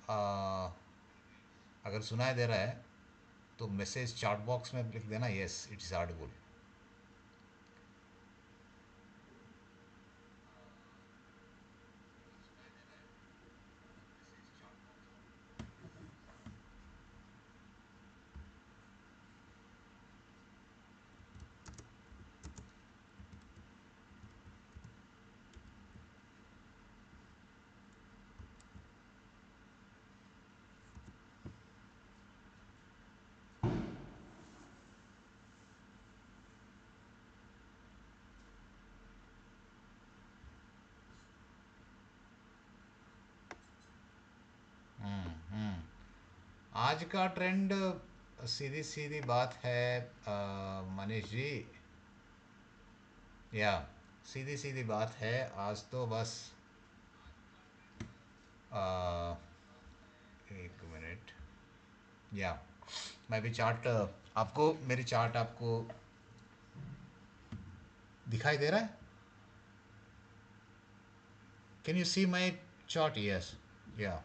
आ, अगर सुनाई दे रहा है तो मैसेज चैट बॉक्स में लिख देना, यस इट्स ऑडिबल। हम्म। आज का ट्रेंड, सीधी सीधी बात है मनीष जी, या सीधी सीधी बात है, आज तो बस आ, एक मिनट, या मैं भी चार्ट, आपको मेरी चार्ट आपको दिखाई दे रहा है? Can you see my chart? Yes, yeah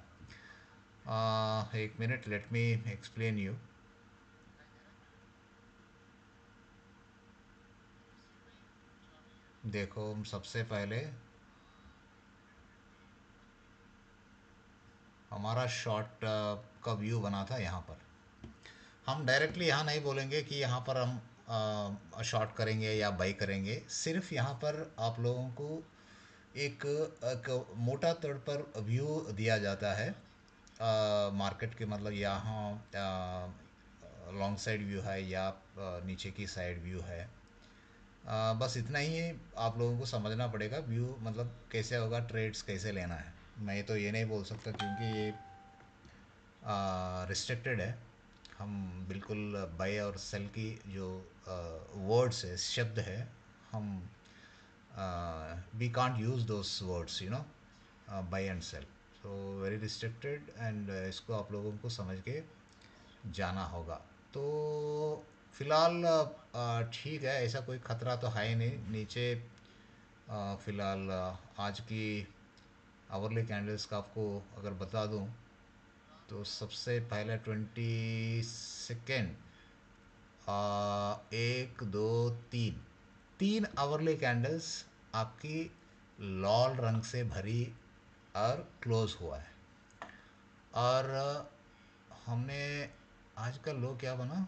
एक minute, let me explain you. देखो, हम सबसे पहले हमारा शॉर्ट का व्यू बना था यहाँ पर। हम डायरेक्टली यहाँ नहीं बोलेंगे कि यहाँ पर हम शॉर्ट करेंगे या बाई करेंगे, सिर्फ यहाँ पर आप लोगों को एक मोटा तौर पर व्यू दिया जाता है मार्केट के, मतलब यहाँ लॉन्ग साइड व्यू है या नीचे की साइड व्यू है। बस इतना ही है, आप लोगों को समझना पड़ेगा व्यू मतलब कैसे होगा, ट्रेड्स कैसे लेना है। मैं तो ये नहीं बोल सकता क्योंकि ये रिस्ट्रिक्टेड है। हम बिल्कुल बाय और सेल की जो वर्ड्स है, शब्द है, हम we can't use those words, buy and sell. So very restricted, and इसको आप लोगों को समझ के जाना होगा। तो फिलहाल ठीक है, ऐसा कोई ख़तरा तो है ही नहीं नीचे। फ़िलहाल आज की आवरली कैंडल्स का आपको अगर बता दूं, तो सबसे पहले 22 एक दो तीन, तीन आवरली कैंडल्स आपकी लाल रंग से भरी और क्लोज हुआ है। और हमने आज का लो क्या बना,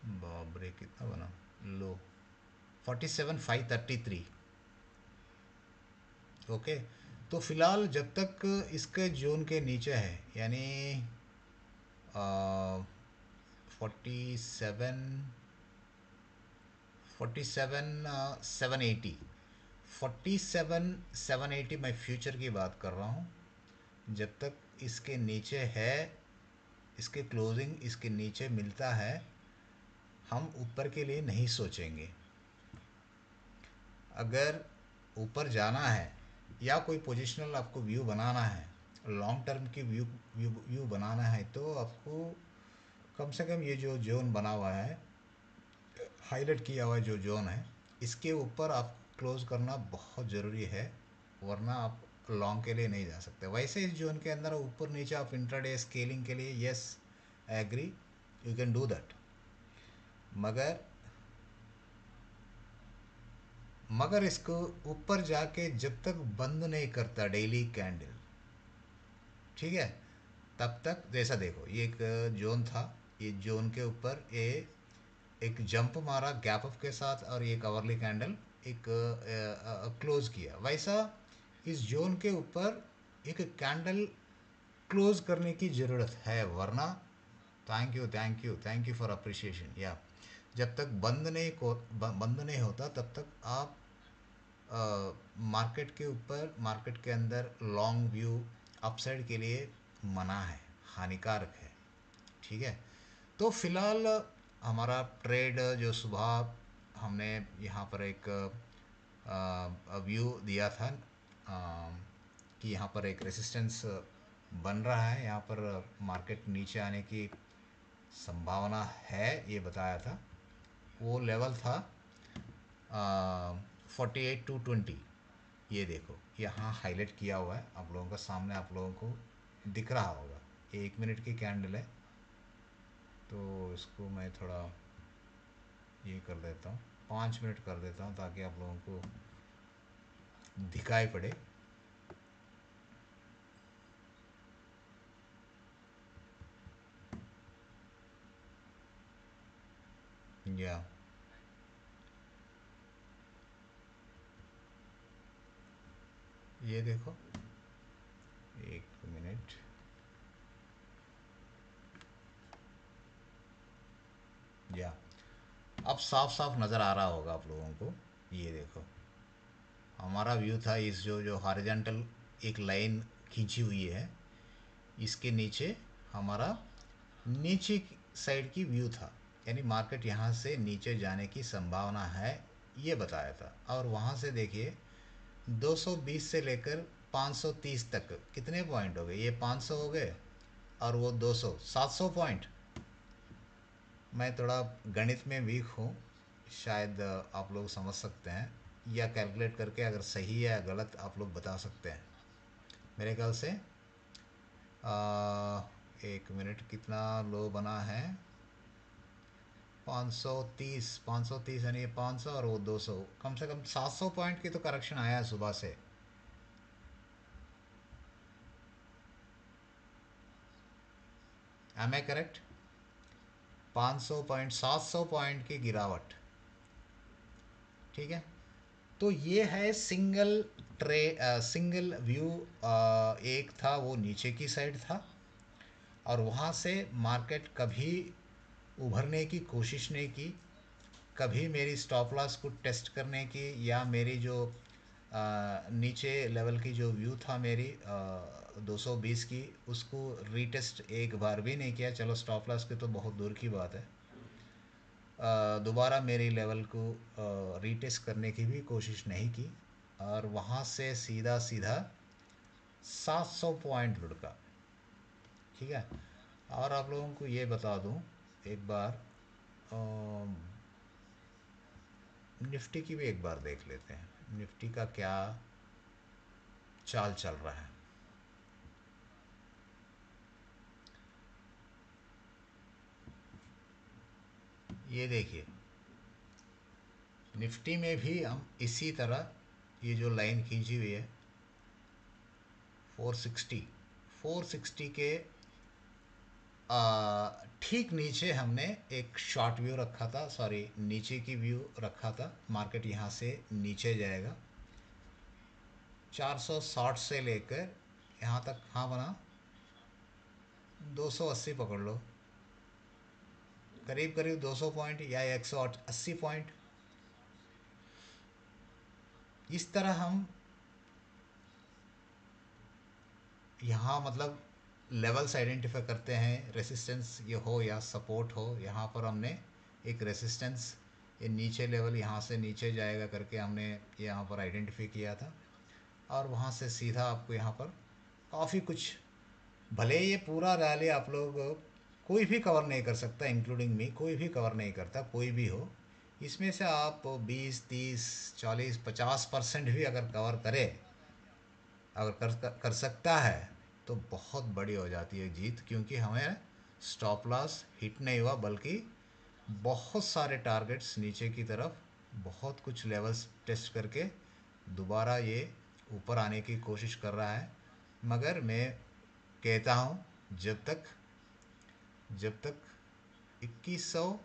बाबरे कितना बना लो, 47,533। ओके, तो फिलहाल जब तक इसके जोन के नीचे है, यानी 47, 47,780, 47,780 मैं फ्यूचर की बात कर रहा हूँ। जब तक इसके नीचे है, इसके क्लोजिंग इसके नीचे मिलता है, हम ऊपर के लिए नहीं सोचेंगे। अगर ऊपर जाना है या कोई पोजिशनल आपको व्यू बनाना है, लॉन्ग टर्म की व्यू व्यू व्यू बनाना है, तो आपको कम से कम ये जो जोन बना हुआ है, हाईलाइट किया हुआ जो जोन है, इसके ऊपर आप क्लोज करना बहुत ज़रूरी है, वरना आप लॉन्ग के लिए नहीं जा सकते। वैसे इस जोन के अंदर ऊपर नीचे आप इंट्राडे स्केलिंग के लिए, yes I agree, you can do that. मगर मगर इसको ऊपर जाके जब तक बंद नहीं करता डेली कैंडल, ठीक है, तब तक जैसा देखो, ये एक जोन था, ये जोन के ऊपर ये एक जंप मारा गैप अप के साथ, और ये कवरली कैंडल एक क्लोज किया, वैसा इस जोन के ऊपर एक कैंडल क्लोज करने की ज़रूरत है, वरना thank you thank you thank you for appreciation, या जब तक बंद नहीं होता, तब तक आप मार्केट के ऊपर, मार्केट के अंदर लॉन्ग व्यू अपसाइड के लिए मना है, हानिकारक है, ठीक है। तो फिलहाल हमारा ट्रेड जो सुबह हमने यहाँ पर एक व्यू दिया था, कि यहाँ पर एक रेसिस्टेंस बन रहा है, यहाँ पर मार्केट नीचे आने की संभावना है, ये बताया था। वो लेवल था 48,220, ये देखो यहाँ हाईलाइट किया हुआ है आप लोगों का सामने, आप लोगों को दिख रहा होगा। ये 1 मिनट की कैंडल है, तो इसको मैं थोड़ा ये कर देता हूँ, 5 मिनट कर देता हूँ ताकि आप लोगों को दिखाई पड़े। या ये देखो 1 मिनट, या अब साफ साफ नज़र आ रहा होगा आप लोगों को। ये देखो हमारा व्यू था इस जो जो हॉरिजॉन्टल एक लाइन खींची हुई है, इसके नीचे हमारा नीचे साइड की व्यू था, यानी मार्केट यहाँ से नीचे जाने की संभावना है ये बताया था। और वहाँ से देखिए 220 से लेकर 530 तक कितने पॉइंट हो गए, ये 500 हो गए और वो 200, 700 पॉइंट। मैं थोड़ा गणित में वीक हूँ, शायद आप लोग समझ सकते हैं या कैलकुलेट करके अगर सही है या गलत आप लोग बता सकते हैं। मेरे ख्याल से 1 मिनट कितना लो बना है, 530, 530 यानी 500 और वो 200, कम से कम 700 पॉइंट की तो करेक्शन आया है सुबह से। Am I correct? 500 point, 700 point की गिरावट। ठीक है, तो ये है सिंगल सिंगल व्यू। एक था वो नीचे की साइड था और वहाँ से मार्केट कभी उभरने की कोशिश नहीं की, कभी मेरी स्टॉप लॉस को टेस्ट करने की या मेरी जो नीचे लेवल की जो व्यू था मेरी 220 की, उसको रीटेस्ट एक बार भी नहीं किया। चलो स्टॉप लॉस की तो बहुत दूर की बात है, दोबारा मेरी लेवल को रीटेस्ट करने की भी कोशिश नहीं की और वहाँ से सीधा सीधा 700 पॉइंट लुढ़का। ठीक है, और आप लोगों को ये बता दूं एक बार, निफ्टी की भी एक बार देख लेते हैं, निफ्टी का क्या चाल चल रहा है। ये देखिए निफ्टी में भी हम इसी तरह ये जो लाइन खींची हुई है 460, 460 के ठीक नीचे हमने एक शॉर्ट व्यू रखा था, सॉरी नीचे की व्यू रखा था। मार्केट यहाँ से नीचे जाएगा 460 से लेकर यहाँ तक, हाँ बना 280 पकड़ लो, करीब करीब 200 पॉइंट या 180 पॉइंट। इस तरह हम यहाँ मतलब लेवल्स आइडेंटिफाई करते हैं, रेसिस्टेंस ये हो या सपोर्ट हो। यहाँ पर हमने एक रेसिस्टेंस, ये नीचे लेवल यहाँ से नीचे जाएगा करके हमने यहाँ पर आइडेंटिफाई किया था और वहाँ से सीधा आपको यहाँ पर काफ़ी कुछ, भले ये पूरा रैली आप लोग कोई भी कवर नहीं कर सकता, इंक्लूडिंग मी, कोई भी कवर नहीं करता, कोई भी हो। इसमें से आप 20, 30, 40, 50% भी अगर कवर करे, अगर कर सकता है तो बहुत बड़ी हो जाती है जीत, क्योंकि हमें स्टॉप लॉस हिट नहीं हुआ बल्कि बहुत सारे टारगेट्स नीचे की तरफ, बहुत कुछ लेवल्स टेस्ट करके दोबारा ये ऊपर आने की कोशिश कर रहा है। मगर मैं कहता हूँ जब तक 2100,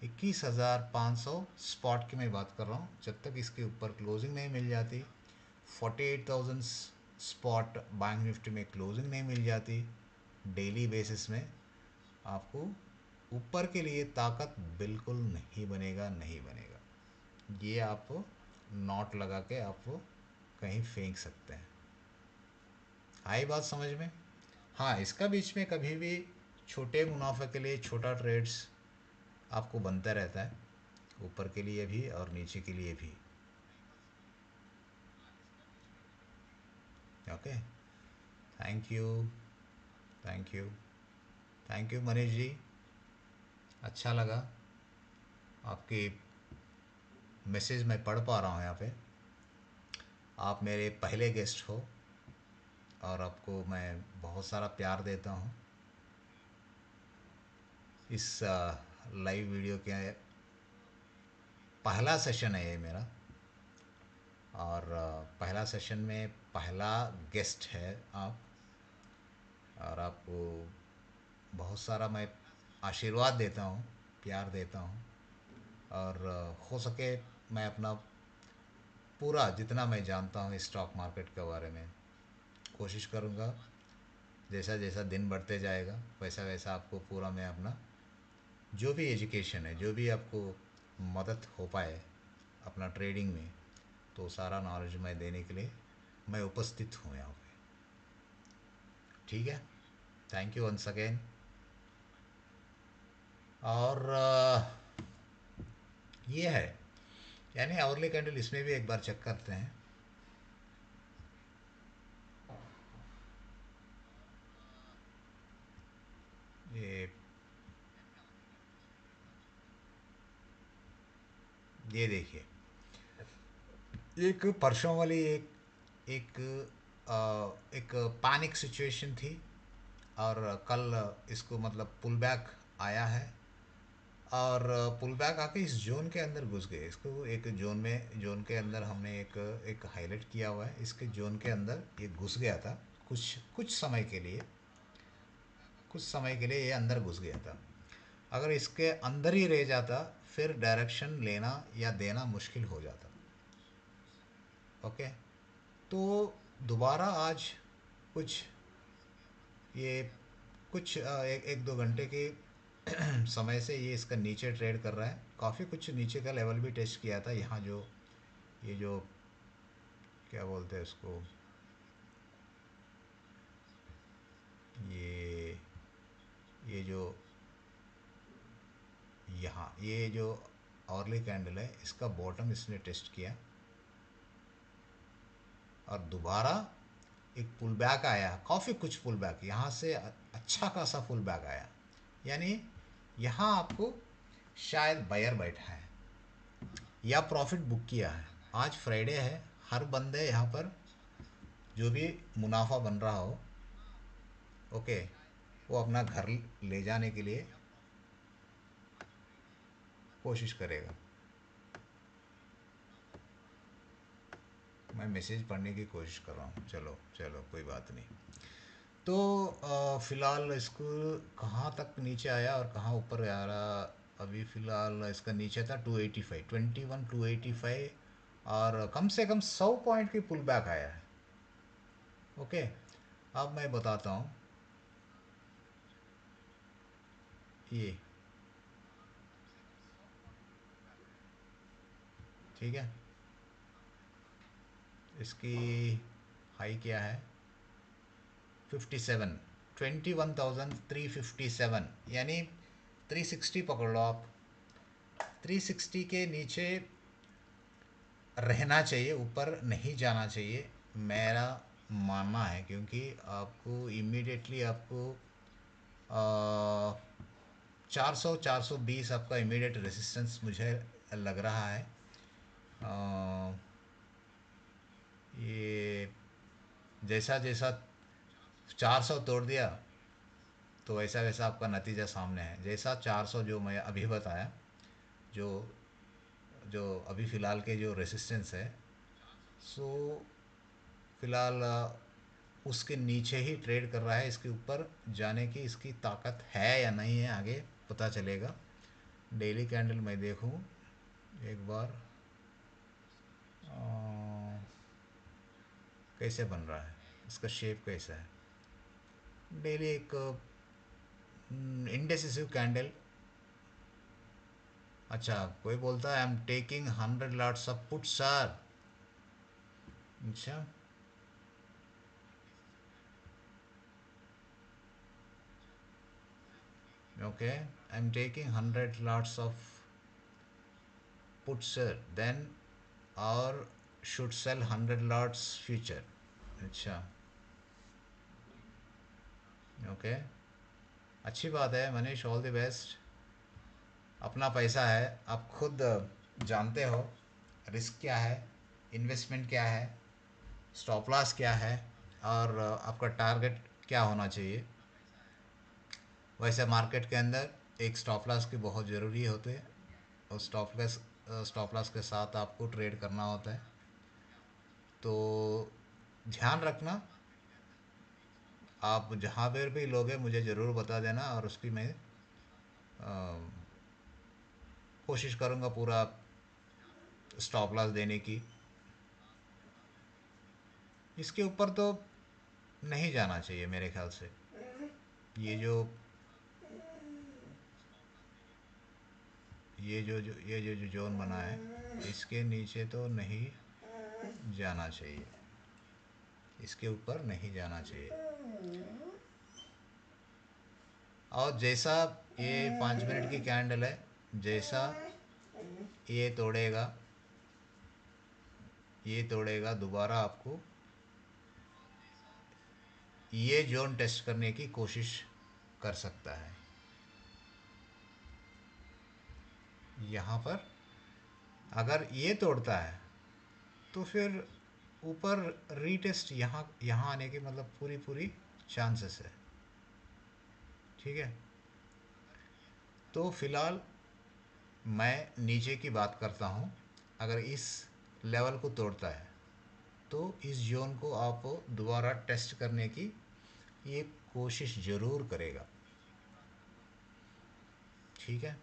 21,500 स्पॉट की मैं बात कर रहा हूँ, जब तक इसके ऊपर क्लोजिंग नहीं मिल जाती, 48,000 स्पॉट बैंक निफ्टी में क्लोजिंग नहीं मिल जाती डेली बेसिस में, आपको ऊपर के लिए ताकत बिल्कुल नहीं बनेगा, नहीं बनेगा। ये आप नॉट लगा के आप कहीं फेंक सकते हैं। आई बात समझ में? हाँ, इसका बीच में कभी भी छोटे मुनाफे के लिए छोटा ट्रेड्स आपको बनता रहता है, ऊपर के लिए भी और नीचे के लिए भी। Okay, thank you, thank you, thank you Manish ji, अच्छा लगा आपकी मैसेज मैं पढ़ पा रहा हूँ यहाँ पे। आप मेरे पहले गेस्ट हो और आपको मैं बहुत सारा प्यार देता हूँ। इस लाइव वीडियो के पहला सेशन है ये मेरा, और पहला सेशन में पहला गेस्ट है आप, और आपको बहुत सारा मैं आशीर्वाद देता हूँ, प्यार देता हूँ। और हो सके मैं अपना पूरा जितना मैं जानता हूँ स्टॉक मार्केट के बारे में कोशिश करूँगा। जैसा जैसा दिन बढ़ते जाएगा वैसा वैसा आपको पूरा मैं अपना जो भी एजुकेशन है, जो भी आपको मदद हो पाए अपना ट्रेडिंग में, तो सारा नॉलेज मैं देने के लिए मैं उपस्थित हूँ यहाँ पे। ठीक है, थैंक यू वंस अगेन। और ये है, यानी आवरली कैंडल, इसमें भी एक बार चेक करते हैं। ये ये देखिए, एक परसों वाली एक एक पैनिक सिचुएशन थी, और कल इसको मतलब पुल बैक आया है, और पुल बैक आके इस जोन के अंदर घुस गए। इसको एक जोन में, जोन के अंदर हमने एक एक हाईलाइट किया हुआ है, इसके जोन के अंदर ये घुस गया था कुछ कुछ समय के लिए, कुछ समय के लिए ये अंदर घुस गया था। अगर इसके अंदर ही रह जाता फिर डायरेक्शन लेना या देना मुश्किल हो जाता। ओके, तो दोबारा आज कुछ ये कुछ एक एक दो घंटे के समय से ये इसका नीचे ट्रेड कर रहा है। काफ़ी कुछ नीचे का लेवल भी टेस्ट किया था, यहाँ जो ये जो क्या बोलते हैं उसको, ये ये जो यहाँ ये जो ऑर्ली कैंडल है इसका बॉटम इसने टेस्ट किया, और दोबारा एक पुल बैक आया। काफ़ी कुछ पुल बैक यहाँ से अच्छा खासा पुल बैक आया, यानी यहाँ आपको शायद बायर बैठा है या प्रॉफिट बुक किया है। आज फ्राइडे है, हर बंदे यहाँ पर जो भी मुनाफा बन रहा हो, ओके, वो अपना घर ले जाने के लिए कोशिश करेगा। मैं मैसेज पढ़ने की कोशिश कर रहा हूँ, चलो चलो कोई बात नहीं। तो फ़िलहाल इसको कहाँ तक नीचे आया और कहाँ ऊपर आ रहा, अभी फ़िलहाल इसका नीचे था 285, 21 285, और कम से कम 100 पॉइंट की पुल बैक आया है। ओके, अब मैं बताता हूँ। ये ठीक है, इसकी हाई क्या है, 57, 21,357, यानी 360 पकड़ लो आप। 360 के नीचे रहना चाहिए, ऊपर नहीं जाना चाहिए, मेरा मानना है। क्योंकि आपको इमीडिएटली आपको 400 420 आपका इमीडिएट रेजिस्टेंस मुझे लग रहा है। अ, ये जैसा जैसा 400 तोड़ दिया तो वैसा वैसा आपका नतीजा सामने है। जैसा 400 जो मैं अभी बताया, जो जो अभी फ़िलहाल के जो रेसिस्टेंस है, सो फ़िलहाल उसके नीचे ही ट्रेड कर रहा है। इसके ऊपर जाने की इसकी ताकत है या नहीं है, आगे पता चलेगा। डेली कैंडल मैं देखूं एक बार, अ, कैसे बन रहा है, इसका शेप कैसा है। डेली एक इंडेसिसिव कैंडल। अच्छा, कोई बोलता है I am taking 100 lots of put sir. अच्छा, okay, I am taking 100 lots of put sir, then और शुड सेल 100 लॉट्स फ्यूचर। अच्छा, ओके, अच्छी बात है मनीष, ऑल द बेस्ट। अपना पैसा है, आप खुद जानते हो रिस्क क्या है, इन्वेस्टमेंट क्या है। स्टॉप लॉस क्या है और आपका टारगेट क्या होना चाहिए। वैसे मार्केट के अंदर एक स्टॉप लॉस की बहुत ज़रूरी होती है, और स्टॉप लॉस के साथ आपको ट्रेड करना होता है। तो ध्यान रखना, आप जहाँ पर भी लोगे मुझे ज़रूर बता देना, और उसकी मैं अ, कोशिश करूँगा पूरा स्टॉप लॉस देने की। इसके ऊपर तो नहीं जाना चाहिए मेरे ख्याल से। ये जो ये जो जोन बना है, इसके नीचे तो नहीं जाना चाहिए, इसके ऊपर नहीं जाना चाहिए। और जैसा ये 5 मिनट की कैंडल है, जैसा ये तोड़ेगा, ये तोड़ेगा दोबारा, आपको ये जोन टेस्ट करने की कोशिश कर सकता है। यहाँ पर अगर ये तोड़ता है तो फिर ऊपर रीटेस्ट यहाँ यहाँ आने के मतलब पूरी पूरी चांसेस है। ठीक है, तो फिलहाल मैं नीचे की बात करता हूँ। अगर इस लेवल को तोड़ता है तो इस जोन को आप दोबारा टेस्ट करने की ये कोशिश ज़रूर करेगा। ठीक है,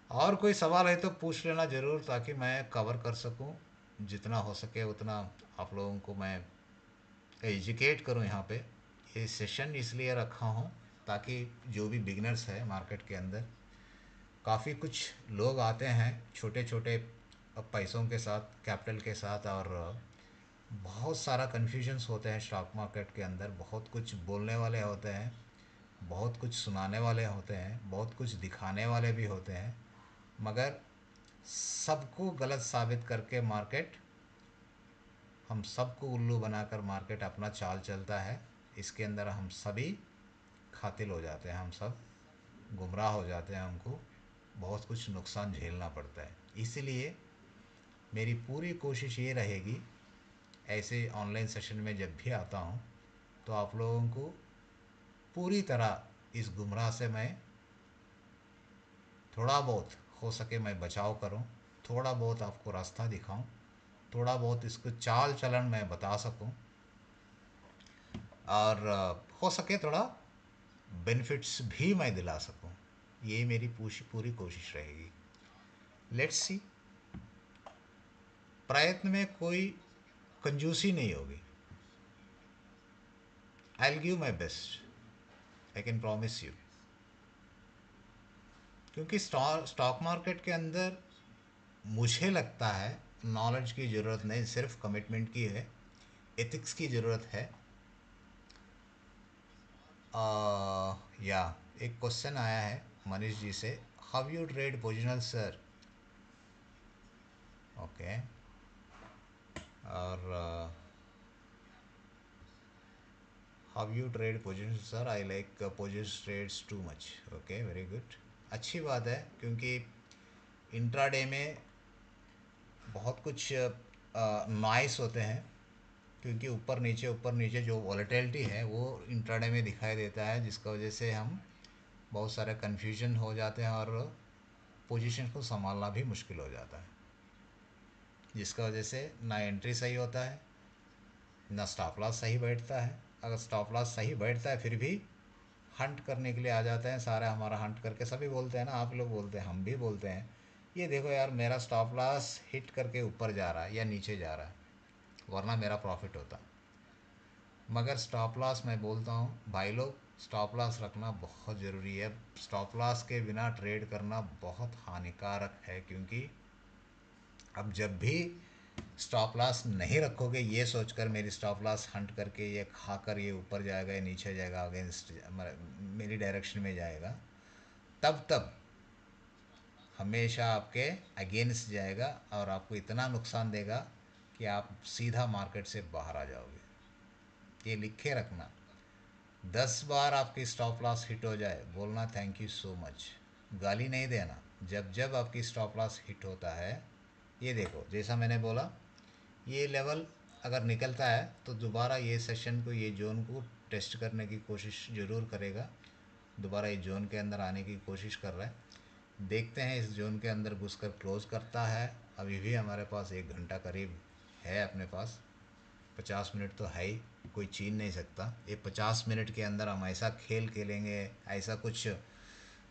और कोई सवाल है तो पूछ लेना ज़रूर, ताकि मैं कवर कर सकूं, जितना हो सके उतना आप लोगों को मैं एजुकेट करूं यहाँ पे। ये सेशन इसलिए रखा हूँ ताकि जो भी बिगनर्स है मार्केट के अंदर, काफ़ी कुछ लोग आते हैं छोटे छोटे पैसों के साथ, कैपिटल के साथ, और बहुत सारा कन्फ्यूजन्स होते हैं स्टॉक मार्केट के अंदर। बहुत कुछ बोलने वाले होते हैं, बहुत कुछ सुनाने वाले होते हैं, बहुत कुछ दिखाने वाले भी होते हैं, मगर सबको गलत साबित करके मार्केट, हम सबको उल्लू बनाकर मार्केट अपना चाल चलता है। इसके अंदर हम सभी खातिल हो जाते हैं, हम सब गुमराह हो जाते हैं, हमको बहुत कुछ नुकसान झेलना पड़ता है। इसीलिए मेरी पूरी कोशिश ये रहेगी, ऐसे ऑनलाइन सेशन में जब भी आता हूँ तो आप लोगों को पूरी तरह इस गुमराह से मैं थोड़ा बहुत हो सके मैं बचाव करूं, थोड़ा बहुत आपको रास्ता दिखाऊं, थोड़ा बहुत इसको चाल चलन मैं बता सकूं, और हो सके थोड़ा बेनिफिट्स भी मैं दिला सकूं। ये मेरी पूरी पूरी कोशिश रहेगी। लेट्स सी, प्रयत्न में कोई कंजूसी नहीं होगी। I will give my best, I can promise you. क्योंकि स्टॉक मार्केट के अंदर मुझे लगता है नॉलेज की ज़रूरत नहीं, सिर्फ कमिटमेंट की है, एथिक्स की ज़रूरत है। या एक क्वेश्चन आया है मनीष जी से, how you trade positional sir. Okay, और how you trade positional sir, I like position trades too much. Okay, very good, अच्छी बात है। क्योंकि इंट्राडे में बहुत कुछ नॉइस होते हैं, क्योंकि ऊपर नीचे जो वॉलेटिलिटी है वो इंट्राडे में दिखाई देता है, जिसका वजह से हम बहुत सारे कन्फ्यूजन हो जाते हैं, और पोजीशन को संभालना भी मुश्किल हो जाता है, जिसका वजह से ना एंट्री सही होता है, ना स्टॉप लॉस सही बैठता है। अगर स्टॉप लॉस सही बैठता है फिर भी हंट करने के लिए आ जाते हैं सारे, हमारा हंट करके सभी बोलते हैं ना, आप लोग बोलते हैं, हम भी बोलते हैं, ये देखो यार मेरा स्टॉप लॉस हिट करके ऊपर जा रहा है या नीचे जा रहा है, वरना मेरा प्रॉफिट होता। मगर स्टॉप लॉस, मैं बोलता हूँ भाई लोग, स्टॉप लॉस रखना बहुत ज़रूरी है। स्टॉप लॉस के बिना ट्रेड करना बहुत हानिकारक है, क्योंकि अब जब भी स्टॉप लॉस नहीं रखोगे ये सोचकर मेरी स्टॉप लॉस हंट करके ये खाकर ये ऊपर जाएगा या नीचे जाएगा, अगेंस्ट मेरी डायरेक्शन में जाएगा, तब हमेशा आपके अगेंस्ट जाएगा, और आपको इतना नुकसान देगा कि आप सीधा मार्केट से बाहर आ जाओगे। ये लिखे रखना, 10 बार आपकी स्टॉप लॉस हिट हो जाए, बोलना थैंक यू सो मच, गाली नहीं देना। जब जब आपकी स्टॉप लॉस हिट होता है, ये देखो जैसा मैंने बोला, ये लेवल अगर निकलता है तो दोबारा ये सेशन को, ये जोन को टेस्ट करने की कोशिश ज़रूर करेगा। दोबारा ये जोन के अंदर आने की कोशिश कर रहा है। देखते हैं इस जोन के अंदर घुसकर क्लोज़ करता है। अभी भी हमारे पास 1 घंटा करीब है अपने पास। 50 मिनट तो है ही, कोई छीन नहीं सकता। ये 50 मिनट के अंदर हम ऐसा खेल खेलेंगे, ऐसा कुछ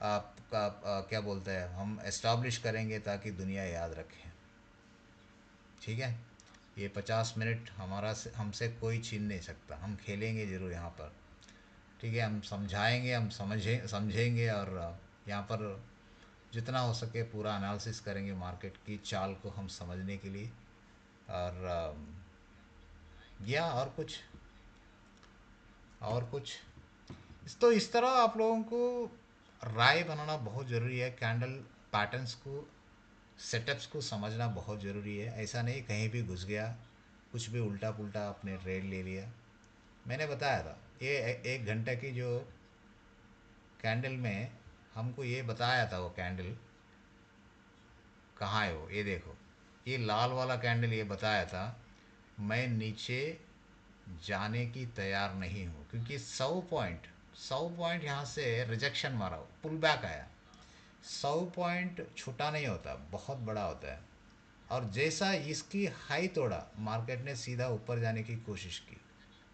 आपका क्या बोलते हैं, हम एस्टाब्लिश करेंगे ताकि दुनिया याद रखे। ठीक है, ये 50 मिनट हमारा से, हमसे कोई छीन नहीं सकता। हम खेलेंगे ज़रूर यहाँ पर। ठीक है, हम समझाएंगे, हम समझेंगे और यहाँ पर जितना हो सके पूरा एनालिसिस करेंगे मार्केट की चाल को हम समझने के लिए। और या और कुछ तो इस तरह आप लोगों को राय बनाना बहुत ज़रूरी है। कैंडल पैटर्न्स को, सेटअप्स को समझना बहुत ज़रूरी है। ऐसा नहीं कहीं भी घुस गया, कुछ भी उल्टा पुल्टा आपने ट्रेड ले लिया। मैंने बताया था ये 1 घंटे की जो कैंडल में हमको ये बताया था, वो कैंडल कहाँ है, वो ये देखो, ये लाल वाला कैंडल ये बताया था मैं नीचे जाने की तैयार नहीं हूँ, क्योंकि 100 पॉइंट यहाँ से रिजेक्शन मारा, पुल बैक आया। 100 पॉइंट छोटा नहीं होता, बहुत बड़ा होता है। और जैसा इसकी हाई तोड़ा, मार्केट ने सीधा ऊपर जाने की कोशिश की।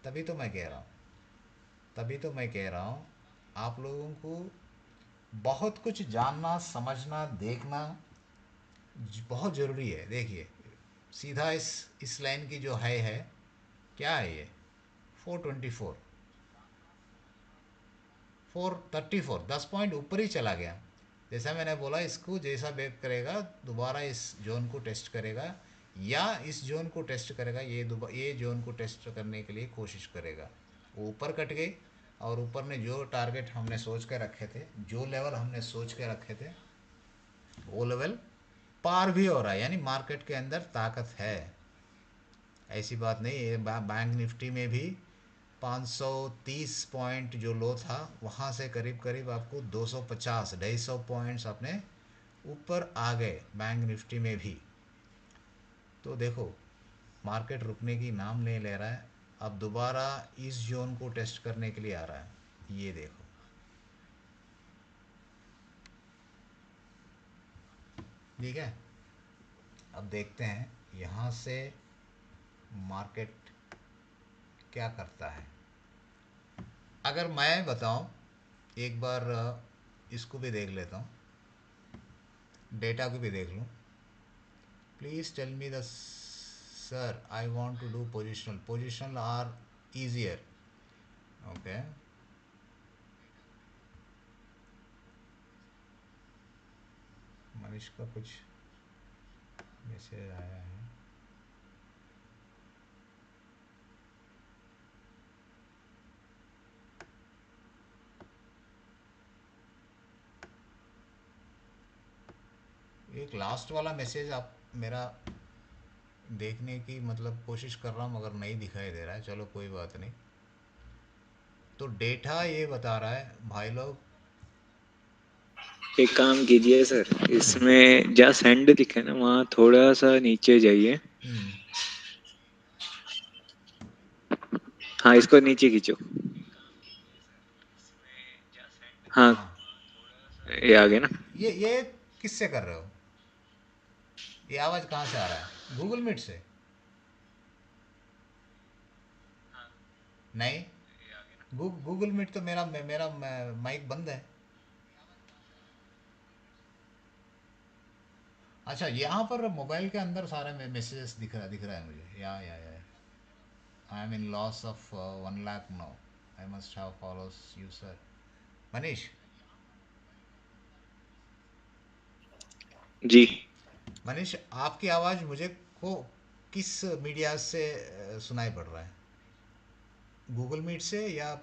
तभी तो मैं कह रहा हूँ तभी तो मैं कह रहा हूँ आप लोगों को बहुत कुछ जानना, समझना, देखना बहुत ज़रूरी है। देखिए, सीधा इस लाइन की जो हाई है, क्या है ये, 424, 434, 10 पॉइंट ऊपर ही चला गया। जैसा मैंने बोला, इसको जैसा ब्रेक करेगा दोबारा इस जोन को टेस्ट करेगा, या इस जोन को टेस्ट करेगा, ये जोन को टेस्ट करने के लिए कोशिश करेगा। वो ऊपर कट गई, और ऊपर ने जो टारगेट हमने सोच के रखे थे, जो लेवल हमने सोच के रखे थे, वो लेवल पार भी हो रहा है। यानी मार्केट के अंदर ताकत है, ऐसी बात नहीं है। बैंक निफ्टी में भी 530 पॉइंट जो लो था, वहाँ से करीब करीब आपको 250, 250 पॉइंट्स अपने ऊपर आ गए बैंक निफ्टी में भी। तो देखो, मार्केट रुकने की नाम नहीं ले रहा है। अब दोबारा इस जोन को टेस्ट करने के लिए आ रहा है, ये देखो। ठीक है, अब देखते हैं यहाँ से मार्केट क्या करता है। अगर मैं बताऊं, एक बार इसको भी देख लेता हूँ, डेटा को भी देख लूँ। Please tell me the sir, I want to do positional or easier. Okay, Manish का कुछ मैसेज आया है। एक लास्ट वाला मैसेज आप मेरा देखने की मतलब कोशिश कर रहा हूँ, मगर नहीं दिखाई दे रहा है। चलो कोई बात नहीं। तो डेटा ये बता रहा है भाई लोग। एक काम कीजिए सर, इसमें जहाँ सेंड दिखे ना वहाँ थोड़ा सा नीचे जाइए। हम्म। हाँ, इसको नीचे खींचो। हाँ, हाँ, ये आ गया ना। ये किससे कर रहे हो? ये आवाज़ कहाँ से आ रहा है? गूगल मीट से? नहीं, गूगल मीट तो मेरा माइक बंद है। अच्छा, यहाँ पर मोबाइल के अंदर सारे मैसेजेस दिख रहा है मुझे। या I am in loss of 1 lakh no, I must have follows you sir. Manish, ji. Manish, आपकी आवाज़ मुझे को किस मीडिया से सुनाई पड़ रहा है? गूगल मीट से या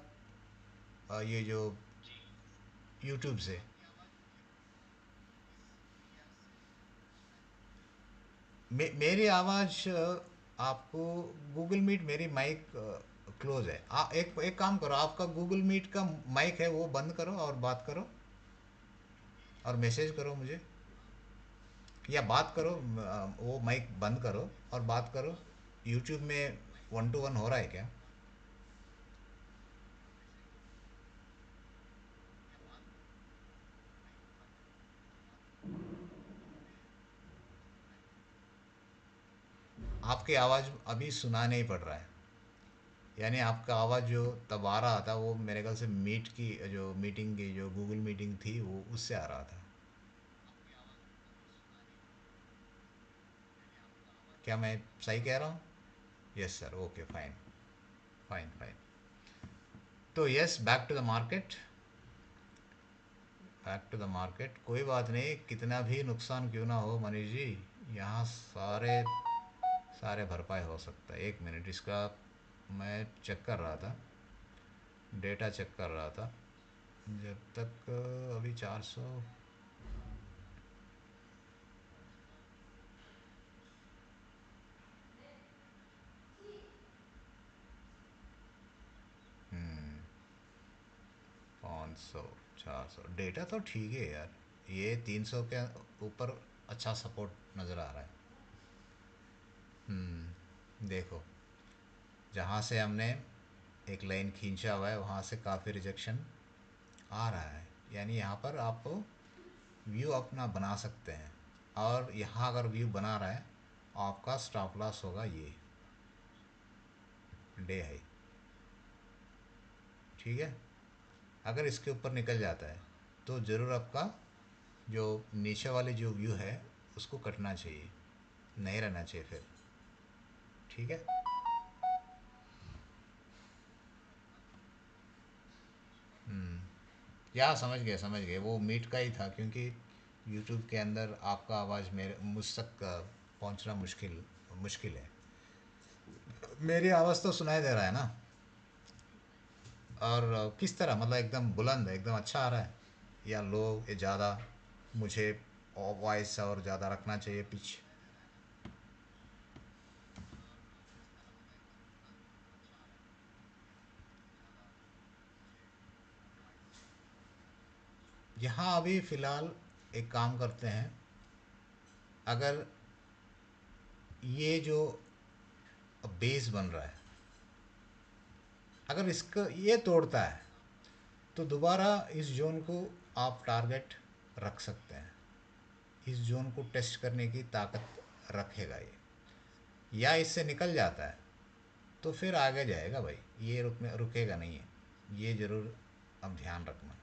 ये जो यूट्यूब से? मेरी आवाज़ आपको, गूगल मीट मेरी माइक क्लोज है। एक काम करो, आपका गूगल मीट का माइक है वो बंद करो और बात करो, और मैसेज करो मुझे, या बात करो। वो माइक बंद करो और बात करो। यूट्यूब में 1 to 1 हो रहा है क्या? आपकी आवाज़ अभी सुना नहीं पड़ रहा है। यानी आपका आवाज़ जो तब आ रहा था वो मेरे ख्याल से मीट की जो मीटिंग की जो गूगल मीटिंग थी वो उससे आ रहा था। क्या मैं सही कह रहा हूँ? Yes sir, okay, fine. Fine fine. तो yes, back to the market. Back to the market, कोई बात नहीं, कितना भी नुकसान क्यों ना हो मनीष जी, यहाँ सारे सारे भरपाई हो सकता है। एक मिनट, इसका मैं चेक कर रहा था, डेटा चेक कर रहा था। जब तक अभी 400। 500, 400 डेटा तो ठीक है यार। ये 300 के ऊपर अच्छा सपोर्ट नज़र आ रहा है। देखो, जहाँ से हमने एक लाइन खींचा हुआ है वहाँ से काफ़ी रिजेक्शन आ रहा है। यानी यहाँ पर आप व्यू अपना बना सकते हैं। और यहाँ अगर व्यू बना रहा है, आपका स्टॉप लॉस होगा ये डे हाई। ठीक है, अगर इसके ऊपर निकल जाता है तो ज़रूर आपका जो नीचे वाले जो व्यू है उसको कटना चाहिए, नहीं रहना चाहिए फिर। ठीक है। या समझ गए, समझ गए, वो मीट का ही था, क्योंकि यूट्यूब के अंदर आपका आवाज़ मेरे मुझ तक पहुंचना मुश्किल मुश्किल है। मेरी आवाज़ तो सुनाई दे रहा है ना? और किस तरह, मतलब एकदम बुलंद है, एकदम अच्छा आ रहा है, या लो या ज़्यादा? मुझे वॉइस और ज़्यादा रखना चाहिए पिच? यहाँ अभी फ़िलहाल एक काम करते हैं। अगर ये जो बेस बन रहा है, अगर इसका ये तोड़ता है तो दोबारा इस जोन को आप टारगेट रख सकते हैं। इस जोन को टेस्ट करने की ताकत रखेगा ये। या इससे निकल जाता है तो फिर आगे जाएगा भाई, ये रुकेगा नहीं है, ये ज़रूर अब ध्यान रखना।